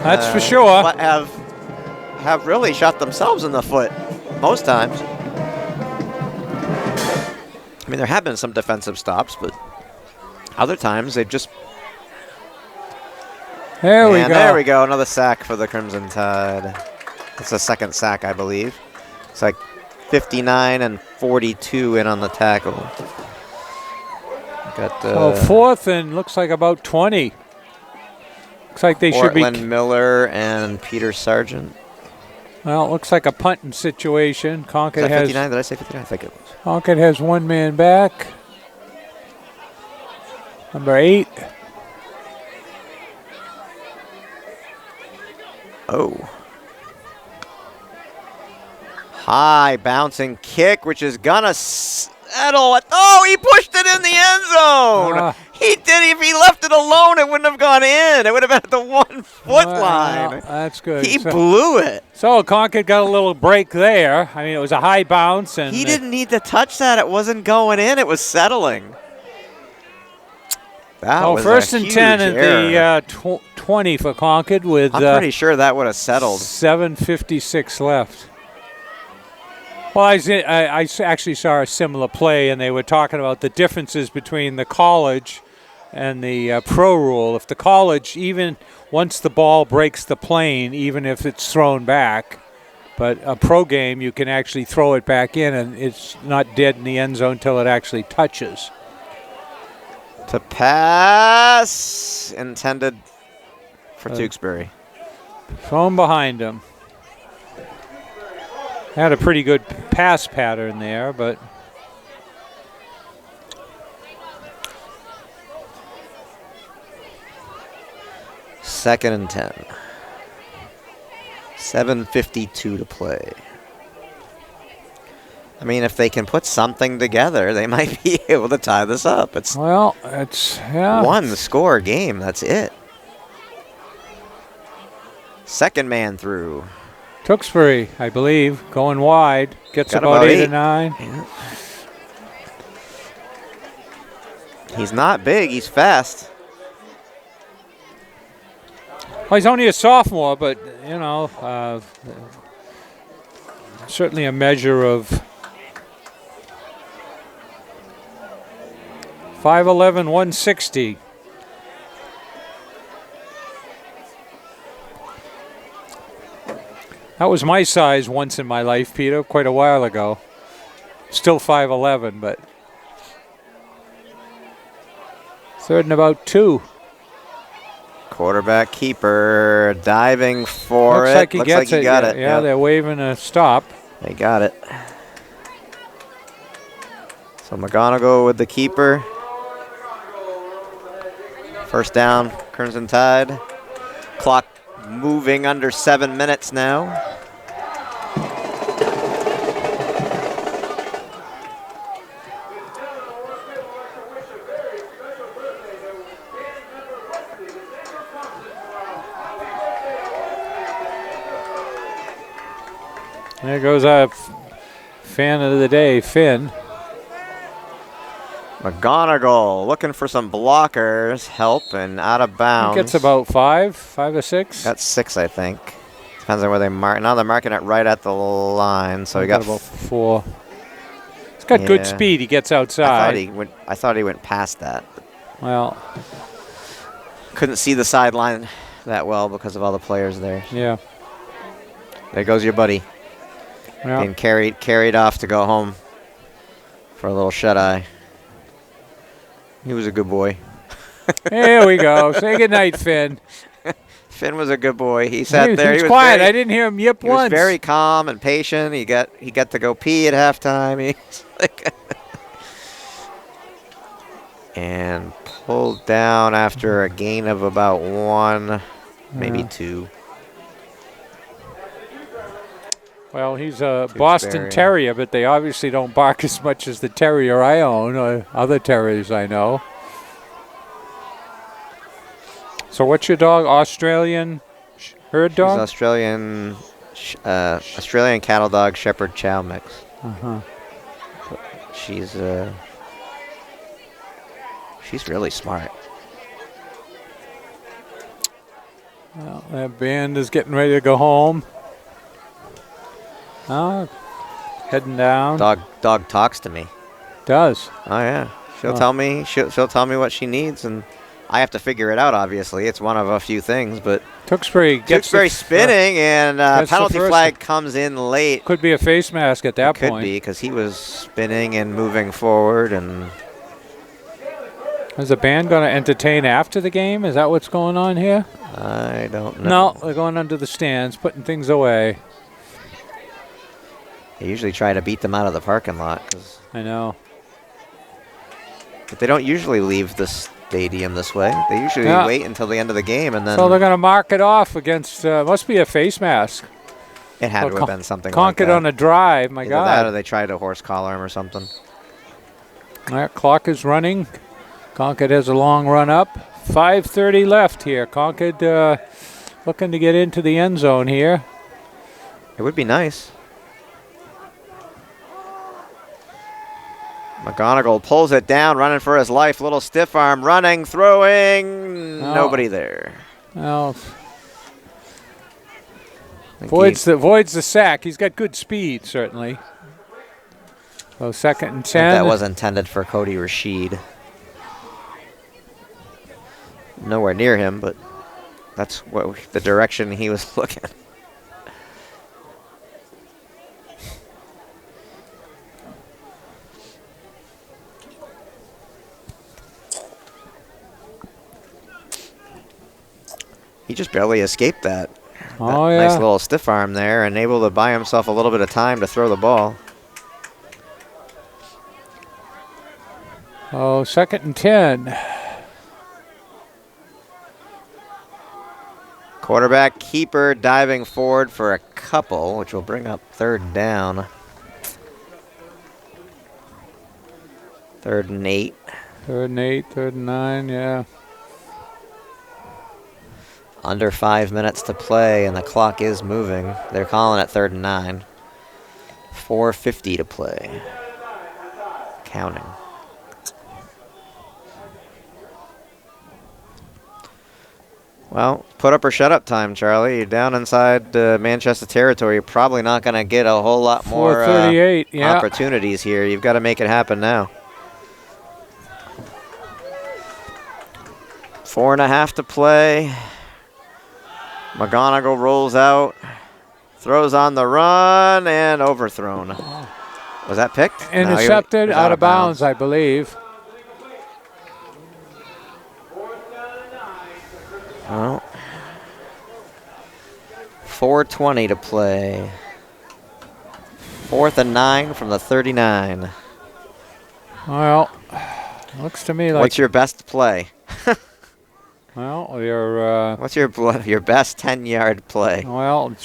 That's for sure. But have really shot themselves in the foot most times. I mean, there have been some defensive stops, but other times they've just. There we go. There we go. Another sack for the Crimson Tide. It's the second sack, I believe. It's like 59 and 42 in on the tackle. Got fourth and looks like about 20. Looks like they should be. Portland Miller and Peter Sargent. Well, it looks like a punting situation. Concord Is that has 59? Did I say 59? I think it was. Concord has one man back. Number 8. Oh. High bouncing kick, which is gonna settle it. Oh, he pushed it in the end zone. He did. If he left it alone, it wouldn't have gone in. It would have been at the 1 foot line. That's good. He blew it. So Concord got a little break there. I mean, it was a high bounce, and he didn't need to touch that. It wasn't going in. It was settling. That was first a and huge 10 at error. the 20 for Concord with. I'm pretty sure that would have settled. 7:56 left. Well, I actually saw a similar play, and they were talking about the differences between the college and the pro rule. If the college, even once the ball breaks the plane, even if it's thrown back, but a pro game, you can actually throw it back in, and it's not dead in the end zone until it actually touches. To pass, intended for Tewksbury. Thrown behind him. Had a pretty good pass pattern there, but second and 10. 7:52 to play. I mean, if they can put something together, they might be able to tie this up. It's one score game. That's it. Second man through. Tewksbury, I believe, going wide. Gets Got about 8 or 9. Yeah. He's not big. He's fast. Well, he's only a sophomore, but, you know, certainly a measure of 5'11", 160. That was my size once in my life, Peter, quite a while ago. Still 5'11", but 3rd and about 2. Quarterback keeper diving for Looks it. like he Looks gets like he got it. Yeah, Yep. they're waving a stop. They got it. So McGonigal with the keeper. First down, Crimson Tide. Clock moving under 7 minutes now. There goes our fan of the day, Finn. McGonigal looking for some blockers, help, and out of bounds. He gets about 5 or 6. Got 6, I think. Depends on where they mark. Now they're marking it right at the line, so he got about 4. He's got good speed. He gets outside. I thought he went past that. Well, couldn't see the sideline that well because of all the players there. Yeah. There goes your buddy. Yeah. Being carried off to go home for a little shut-eye. He was a good boy. There we go. Say goodnight, Finn. Finn was a good boy. He sat there. He was quiet. I didn't hear him yip once. He was very calm and patient. He got to go pee at halftime. And pulled down after a gain of about 1, maybe 2. Well, he's a Boston Terrier, but they obviously don't bark as much as the terrier I own or other terriers I know. So what's your dog? Australian herd dog? He's Australian cattle dog Shepherd Chow mix. She's really smart. Well, that band is getting ready to go home. Heading down. Dog talks to me. Does. Oh yeah. She'll tell me. She'll tell me what she needs, and I have to figure it out. Obviously, it's one of a few things, but Tewksbury spinning, and penalty flag comes in late. Could be a face mask at that point. Could be because he was spinning and moving forward. And is the band going to entertain after the game? Is that what's going on here? I don't know. No, they're going under the stands, putting things away. They usually try to beat them out of the parking lot. I know. But they don't usually leave the stadium this way. They usually wait until the end of the game, and then. So they're going to mark it off against. Must be a face mask. It had to have been something Concord like that. on a drive. My Either God. that, or they tried to horse collar him or something. That clock is running. Concord has a long run up. 5:30 left here. Concord looking to get into the end zone here. It would be nice. McGonigal pulls it down, running for his life. Little stiff arm, running, throwing. Nobody there. Well, voids the sack. He's got good speed, certainly. So 2nd and 10. That was intended for Cody Rashid. Nowhere near him, but that's the direction he was looking. He just barely escaped that. Nice little stiff arm there, and able to buy himself a little bit of time to throw the ball. Oh, 2nd and 10. Quarterback keeper diving forward for a couple, which will bring up 3rd down. 3rd and 8. 3rd and 8, 3rd and 9, yeah. Under 5 minutes to play, and the clock is moving. They're calling it 3rd and 9. 4:50 to play. Counting. Well, put up or shut up time, Charlie. You're down inside Manchester territory. You're probably not going to get a whole lot more 4:38, yeah. opportunities here. You've got to make it happen now. 4.5 to play. McGonigal rolls out, throws on the run, and overthrown. Was that picked? Intercepted, out of bounds, I believe. Well, 4:20 to play. 4th and 9 from the 39. Well, looks to me like... What's your best play? Well, your... What's your best 10-yard play? Well,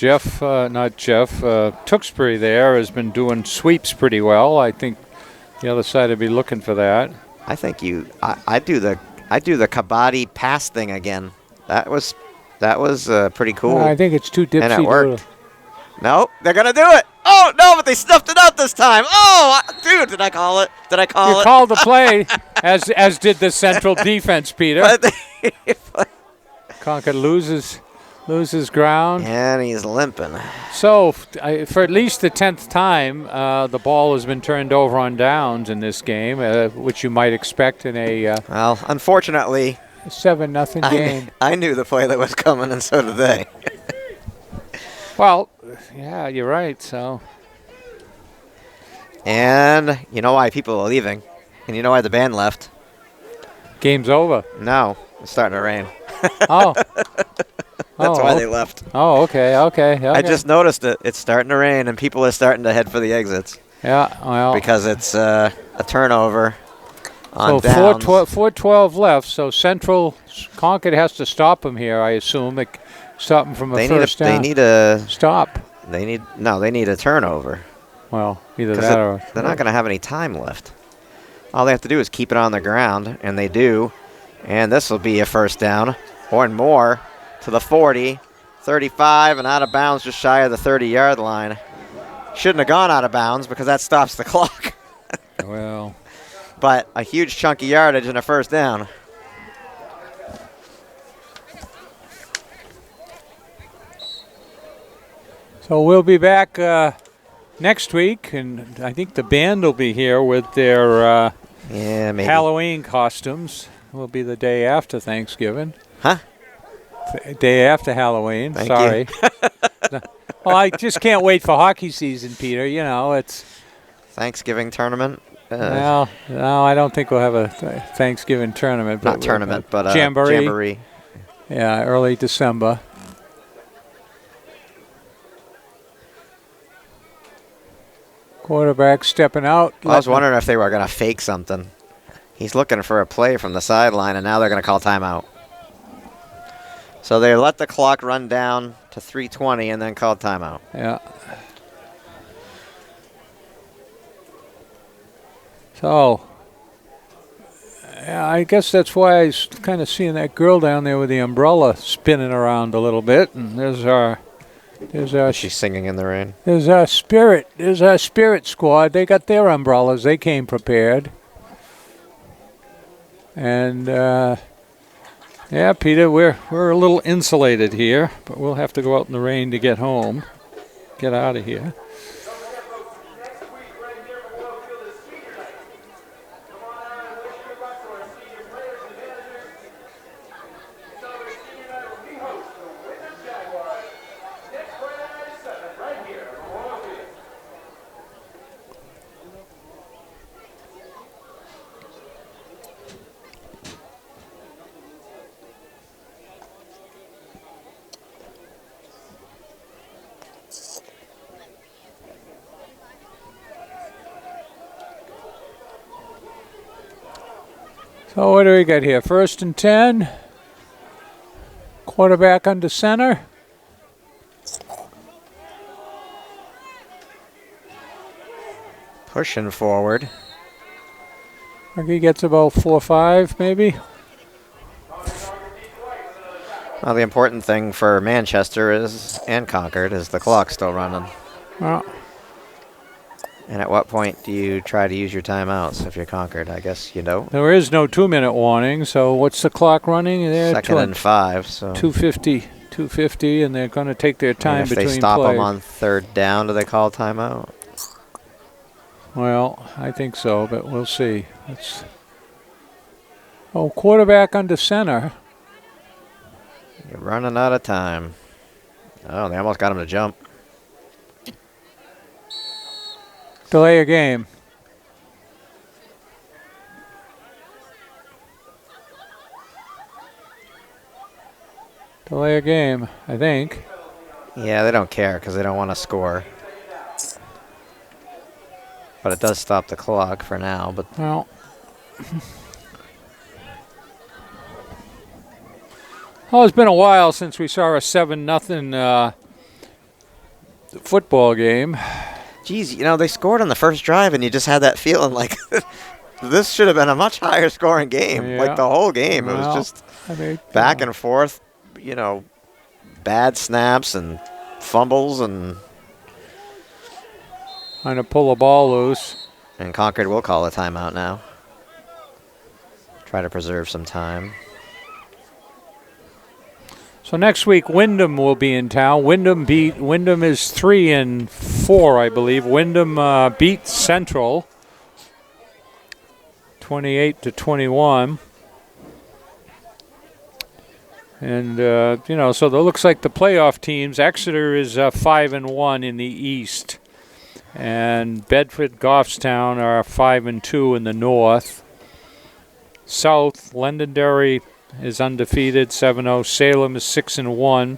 Tewksbury there has been doing sweeps pretty well. I think the other side would be looking for that. I think I do the Kabaddi pass thing again. That was pretty cool. I think it's too dipsy. And it worked. No, they're gonna do it. Oh no, but they snuffed it out this time. Oh, dude, did I call it? You called the play, as did the central defense, Peter. Concord loses ground. And he's limping. So, for at least the 10th time, the ball has been turned over on downs in this game, which you might expect in a well, unfortunately, 7-0 game. I knew the play that was coming, and so did they. Well, yeah, you're right. So, and you know why people are leaving, and you know why the band left. Game's over. No, it's starting to rain. Oh. That's why they left. Oh, okay. I just noticed it. It's starting to rain, and people are starting to head for the exits. Yeah, well. Because it's a turnover on so downs. 4:12 left, so Central Concord has to stop them here, I assume. Stop them from a first down. They need a stop. They need a turnover. Well, either that or... They're not going to have any time left. All they have to do is keep it on the ground, and they do. And this will be a first down, or more, to the 40, 35, and out of bounds just shy of the 30-yard line. Shouldn't have gone out of bounds because that stops the clock. Well. But a huge chunk of yardage and a first down. So we'll be back next week, and I think the band will be here with their maybe. Halloween costumes. Will be the day after Thanksgiving. Huh? Day after Halloween. Thank Sorry. Well, I just can't wait for hockey season, Peter. You know, it's Thanksgiving tournament. Well, no, I don't think we'll have a Thanksgiving tournament. Not tournament, but jamboree. Yeah, early December. Quarterback stepping out. I was wondering if they were going to fake something. He's looking for a play from the sideline, and now they're going to call timeout. So they let the clock run down to 3:20 and then called timeout. Yeah. So, yeah, I guess that's why I was kind of seeing that girl down there with the umbrella spinning around a little bit. And there's our She's singing in the rain. There's our spirit squad. They got their umbrellas. They came prepared. And yeah, Peter, we're a little insulated here, but we'll have to go out in the rain to get home, get out of here. So what do we got here? 1st and 10. Quarterback under center. Pushing forward. I think he gets about 4 or 5, maybe. Well, the important thing for Manchester and Concord is the clock's still running. Well, and at what point do you try to use your timeouts if you're Concord? I guess you don't. There is no 2-minute warning, so what's the clock running? There, 2nd and 5, so 2:50, and they're going to take their time between if they stop plays. them on 3rd down, do they call timeout? Well, I think so, but we'll see. Quarterback under center. You're running out of time. Oh, they almost got him to jump. Delay a game. Delay a game, I think. Yeah, they don't care because they don't want to score. But it does stop the clock for now. But Well, it's been a while since we saw a 7-0 football game. geez, they scored on the first drive, and you just had that feeling like this should have been a much higher scoring game. Yeah. Like the whole game, it was just back and forth. Bad snaps and fumbles, and trying to pull the ball loose. And Concord will call a timeout now. Try to preserve some time. So next week, Wyndham will be in town. Wyndham is 3-4, I believe. Wyndham beat Central 28-21. And, so it looks like the playoff teams, Exeter is 5-1 in the East. And Bedford, Goffstown are 5-2 in the North. South, Londonderry is undefeated, 7-0. Salem is 6-1.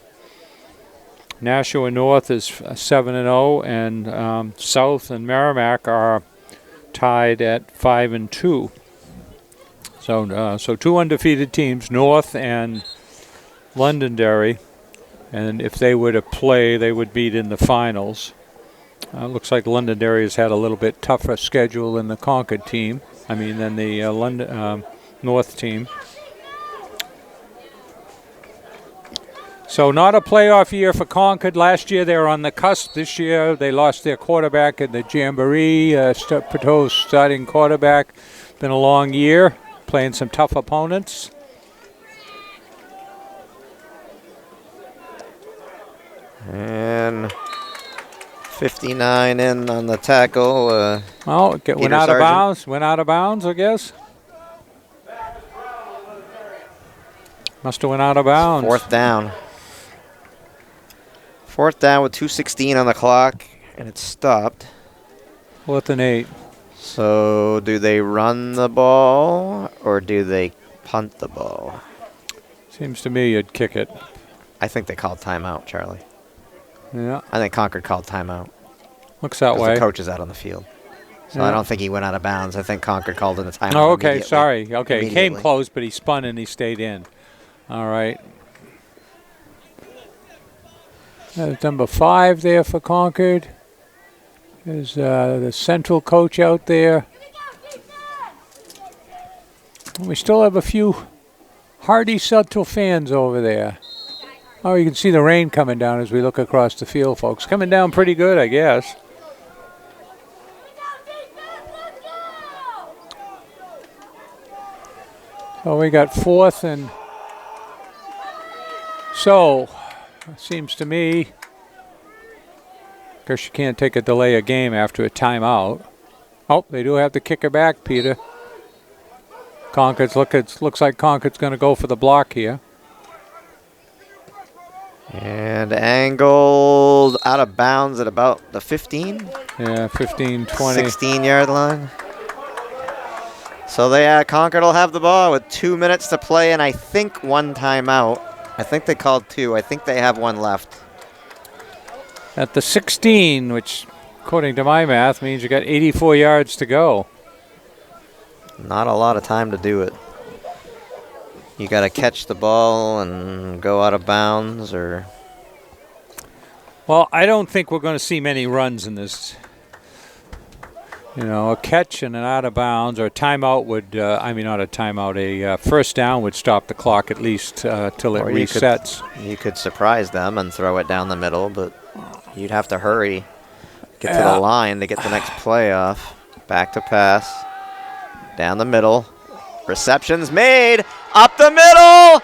Nashua North is 7-0. And South and Merrimack are tied at 5-2. So 2 undefeated teams, North and Londonderry, and if they were to play, they would beat in the finals. Looks like Londonderry has had a little bit tougher schedule than the Concord team. Than the North team. So not a playoff year for Concord. Last year they were on the cusp. This year they lost their quarterback in the Jamboree. Pateau's starting quarterback. Been a long year, playing some tough opponents. And 59 in on the tackle. Went out of bounds. Went out of bounds, I guess. Must have went out of bounds. 4th down. 4th down with 2:16 on the clock, and it's stopped. 4th and 8. So do they run the ball or do they punt the ball? Seems to me you'd kick it. I think they called timeout, Charlie. Yeah. I think Concord called timeout. Looks that way. The coach is out on the field. So I don't think he went out of bounds. I think Concord called in a timeout. Oh, okay. Sorry. Okay. He came immediately. close, but he spun and he stayed in. All right. That's number 5 there for Concord. There's the Central coach out there. And we still have a few hardy Central fans over there. Oh, you can see the rain coming down as we look across the field, folks. Coming down pretty good, I guess. So we got 4th and... So, it seems to me... Of course, you can't take a delay a game after a timeout. Oh, they do have the kicker back, Peter. Looks like Concord's going to go for the block here. And angled out of bounds at about the 15? Yeah, 15, 20. 16-yard line. So Concord will have the ball with 2 minutes to play and I think 1 timeout. I think they called 2. I think they have 1 left. At the 16, which according to my math means you got 84 yards to go. Not a lot of time to do it. You got to catch the ball and go out of bounds or... Well, I don't think we're going to see many runs in this. You know, a catch and an out of bounds or a timeout would, I mean, not a timeout, a first down would stop the clock at least till it Or resets. You could surprise them and throw it down the middle, but you'd have to hurry, get to the line to get the next play off. Back to pass, down the middle. Reception's made, up the middle.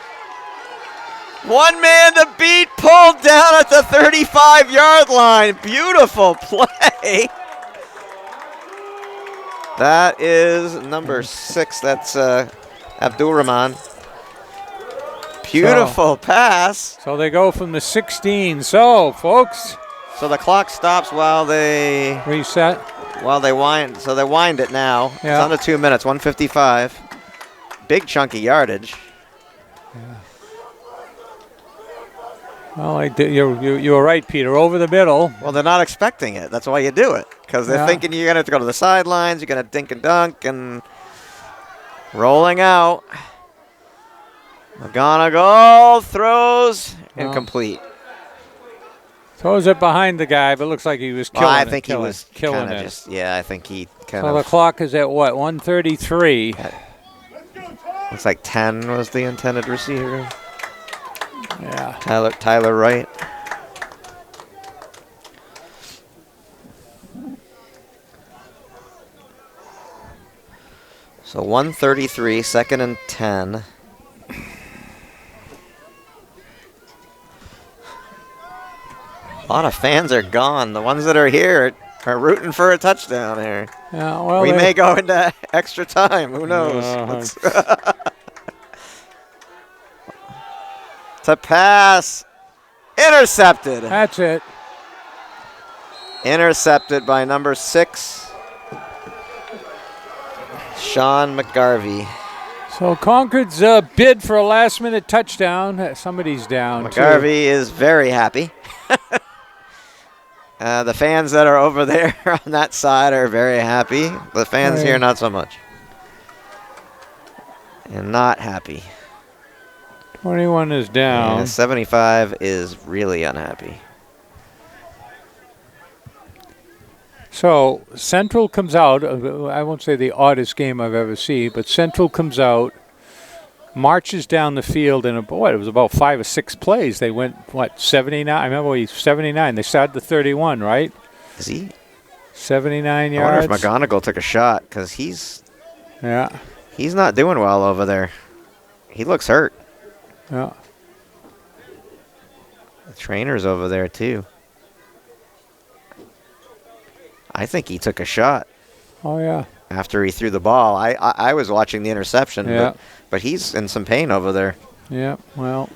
One man to beat, pulled down at the 35-yard line. Beautiful play. That is number 6. That's Abdulrahman. Beautiful pass. So they go from the 16. So, folks. So the clock stops while they reset. While they wind. So they wind it now. Yeah. It's under 2 minutes, 1:55. Big chunky yardage. Yeah. Well, you were right, Peter. Over the middle. Well, they're not expecting it. That's why you do it. Because they're thinking you're going to have to go to the sidelines. You're going to dink and dunk and rolling out. McGonigal throws incomplete. Throws it behind the guy, but looks like he was killing it. I think he was killing it. I think he kind of. So the clock is at what? 1:33. Looks like 10 was the intended receiver. Yeah. Tyler Wright. So 1:33, 2nd and 10. A lot of fans are gone. The ones that are here are rooting for a touchdown here. Yeah, well, we may go into extra time. Who knows? To pass. Intercepted. That's it. Intercepted by number 6, Sean McGarvey. So Concord's bid for a last-minute touchdown. Somebody's down. McGarvey is very happy. The fans that are over there on that side are very happy. The fans here, not so much. And not happy. 21 is down. And 75 is really unhappy. So Central comes out. I won't say the oddest game I've ever seen, but Central comes out, marches down the field, and it was about 5 or 6 plays. They went, 79? I remember 79. They started the 31, right? Is he? 79 yards. I wonder if McGonigal took a shot, because he's not doing well over there. He looks hurt. Yeah. The trainer's over there, too. I think he took a shot. Oh, yeah. After he threw the ball. I was watching the interception, but he's in some pain over there. Yeah, well,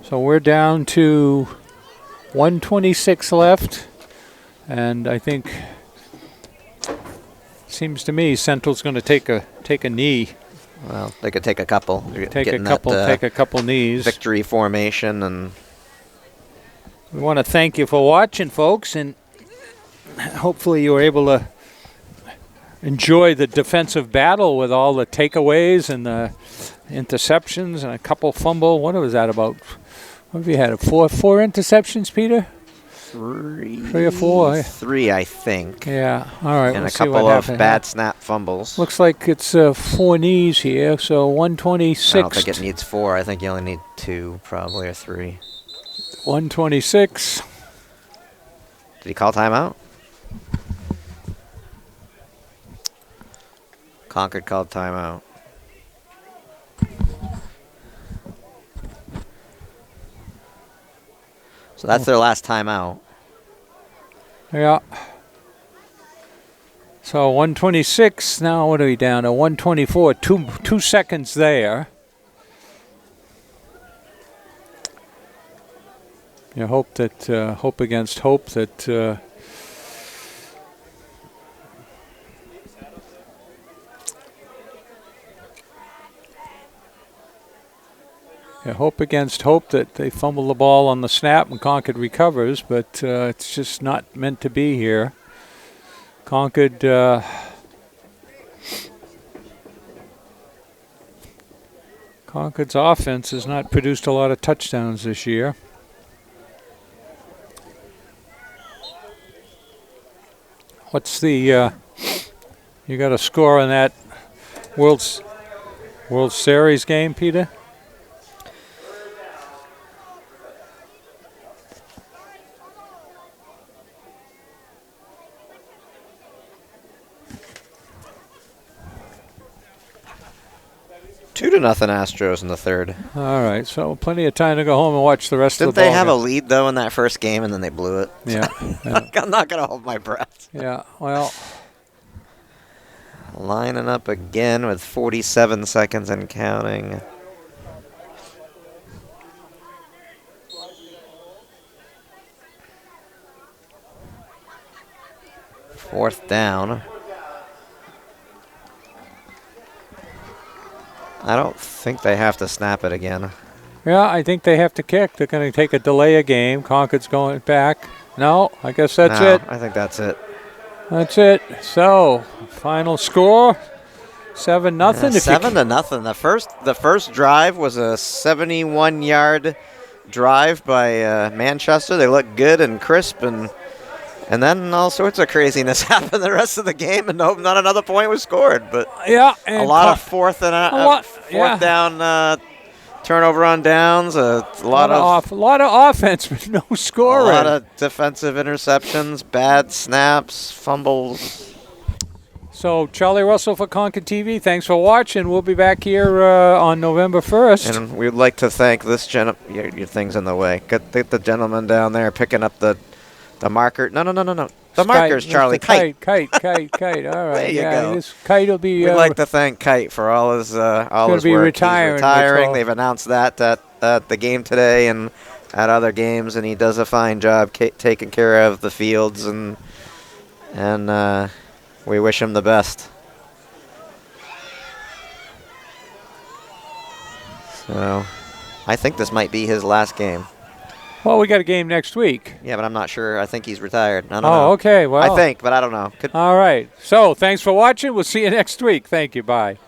so we're down to 1:26 left, and I think, seems to me, Central's going to take a knee. Well, they could take a couple. Take a couple knees. Victory formation, and we want to thank you for watching, folks, and hopefully you were able to enjoy the defensive battle with all the takeaways and the interceptions and a couple fumble. What was that about? What have you had? Four interceptions, Peter? Three or four? 3, I think. Yeah. All right. And a couple of bad snap fumbles. Looks like it's 4 knees here, so 126. I don't think it needs 4. I think you only need 2, probably, or 3. 126. Did he call timeout? Concord called timeout. So that's their last timeout. Yeah. So 126. Now what are we down to? 124. 2 seconds there. You hope that hope against hope that. Hope against hope that they fumble the ball on the snap and Concord recovers, but it's just not meant to be here. Concord's offense has not produced a lot of touchdowns this year. What's the You got a score on that World Series game, Peter? Two to nothing Astros in the third. All right, so plenty of time to go home and watch the rest of Didn't the they ball have a game. lead, though, in that first game, and then they blew it? Yeah. I'm not going to hold my breath. Yeah, well. Lining up again with 47 seconds and counting. Fourth down. I don't think they have to snap it again. Yeah, I think they have to kick. They're going to take a delay a game. Concord's going back. No, I guess that's it. I think that's it. That's it. So, final score, 7-0. Yeah, 7-0. The first drive was a 71-yard drive by Manchester. They looked good and crisp, and then all sorts of craziness happened the rest of the game, and not another point was scored. But yeah, and a lot of fourth down turnover on downs. A lot of offense, but no scoring. A lot of defensive interceptions, bad snaps, fumbles. So Charlie Russell for Concord TV. Thanks for watching. We'll be back here on November 1st. And we'd like to thank this your thing's in the way. Get the gentleman down there picking up the marker. No. The markers, Charlie. Kite. All right. There you go. This Kite will be. We'd like to thank Kite for all his work. Retiring. He's retiring. They've announced that at the game today and at other games, and he does a fine job taking care of the fields, and we wish him the best. So, I think this might be his last game. Well, we got a game next week. Yeah, but I'm not sure. I think he's retired. I don't know. Okay. Well, I think, but I don't know. All right. So, thanks for watching. We'll see you next week. Thank you. Bye.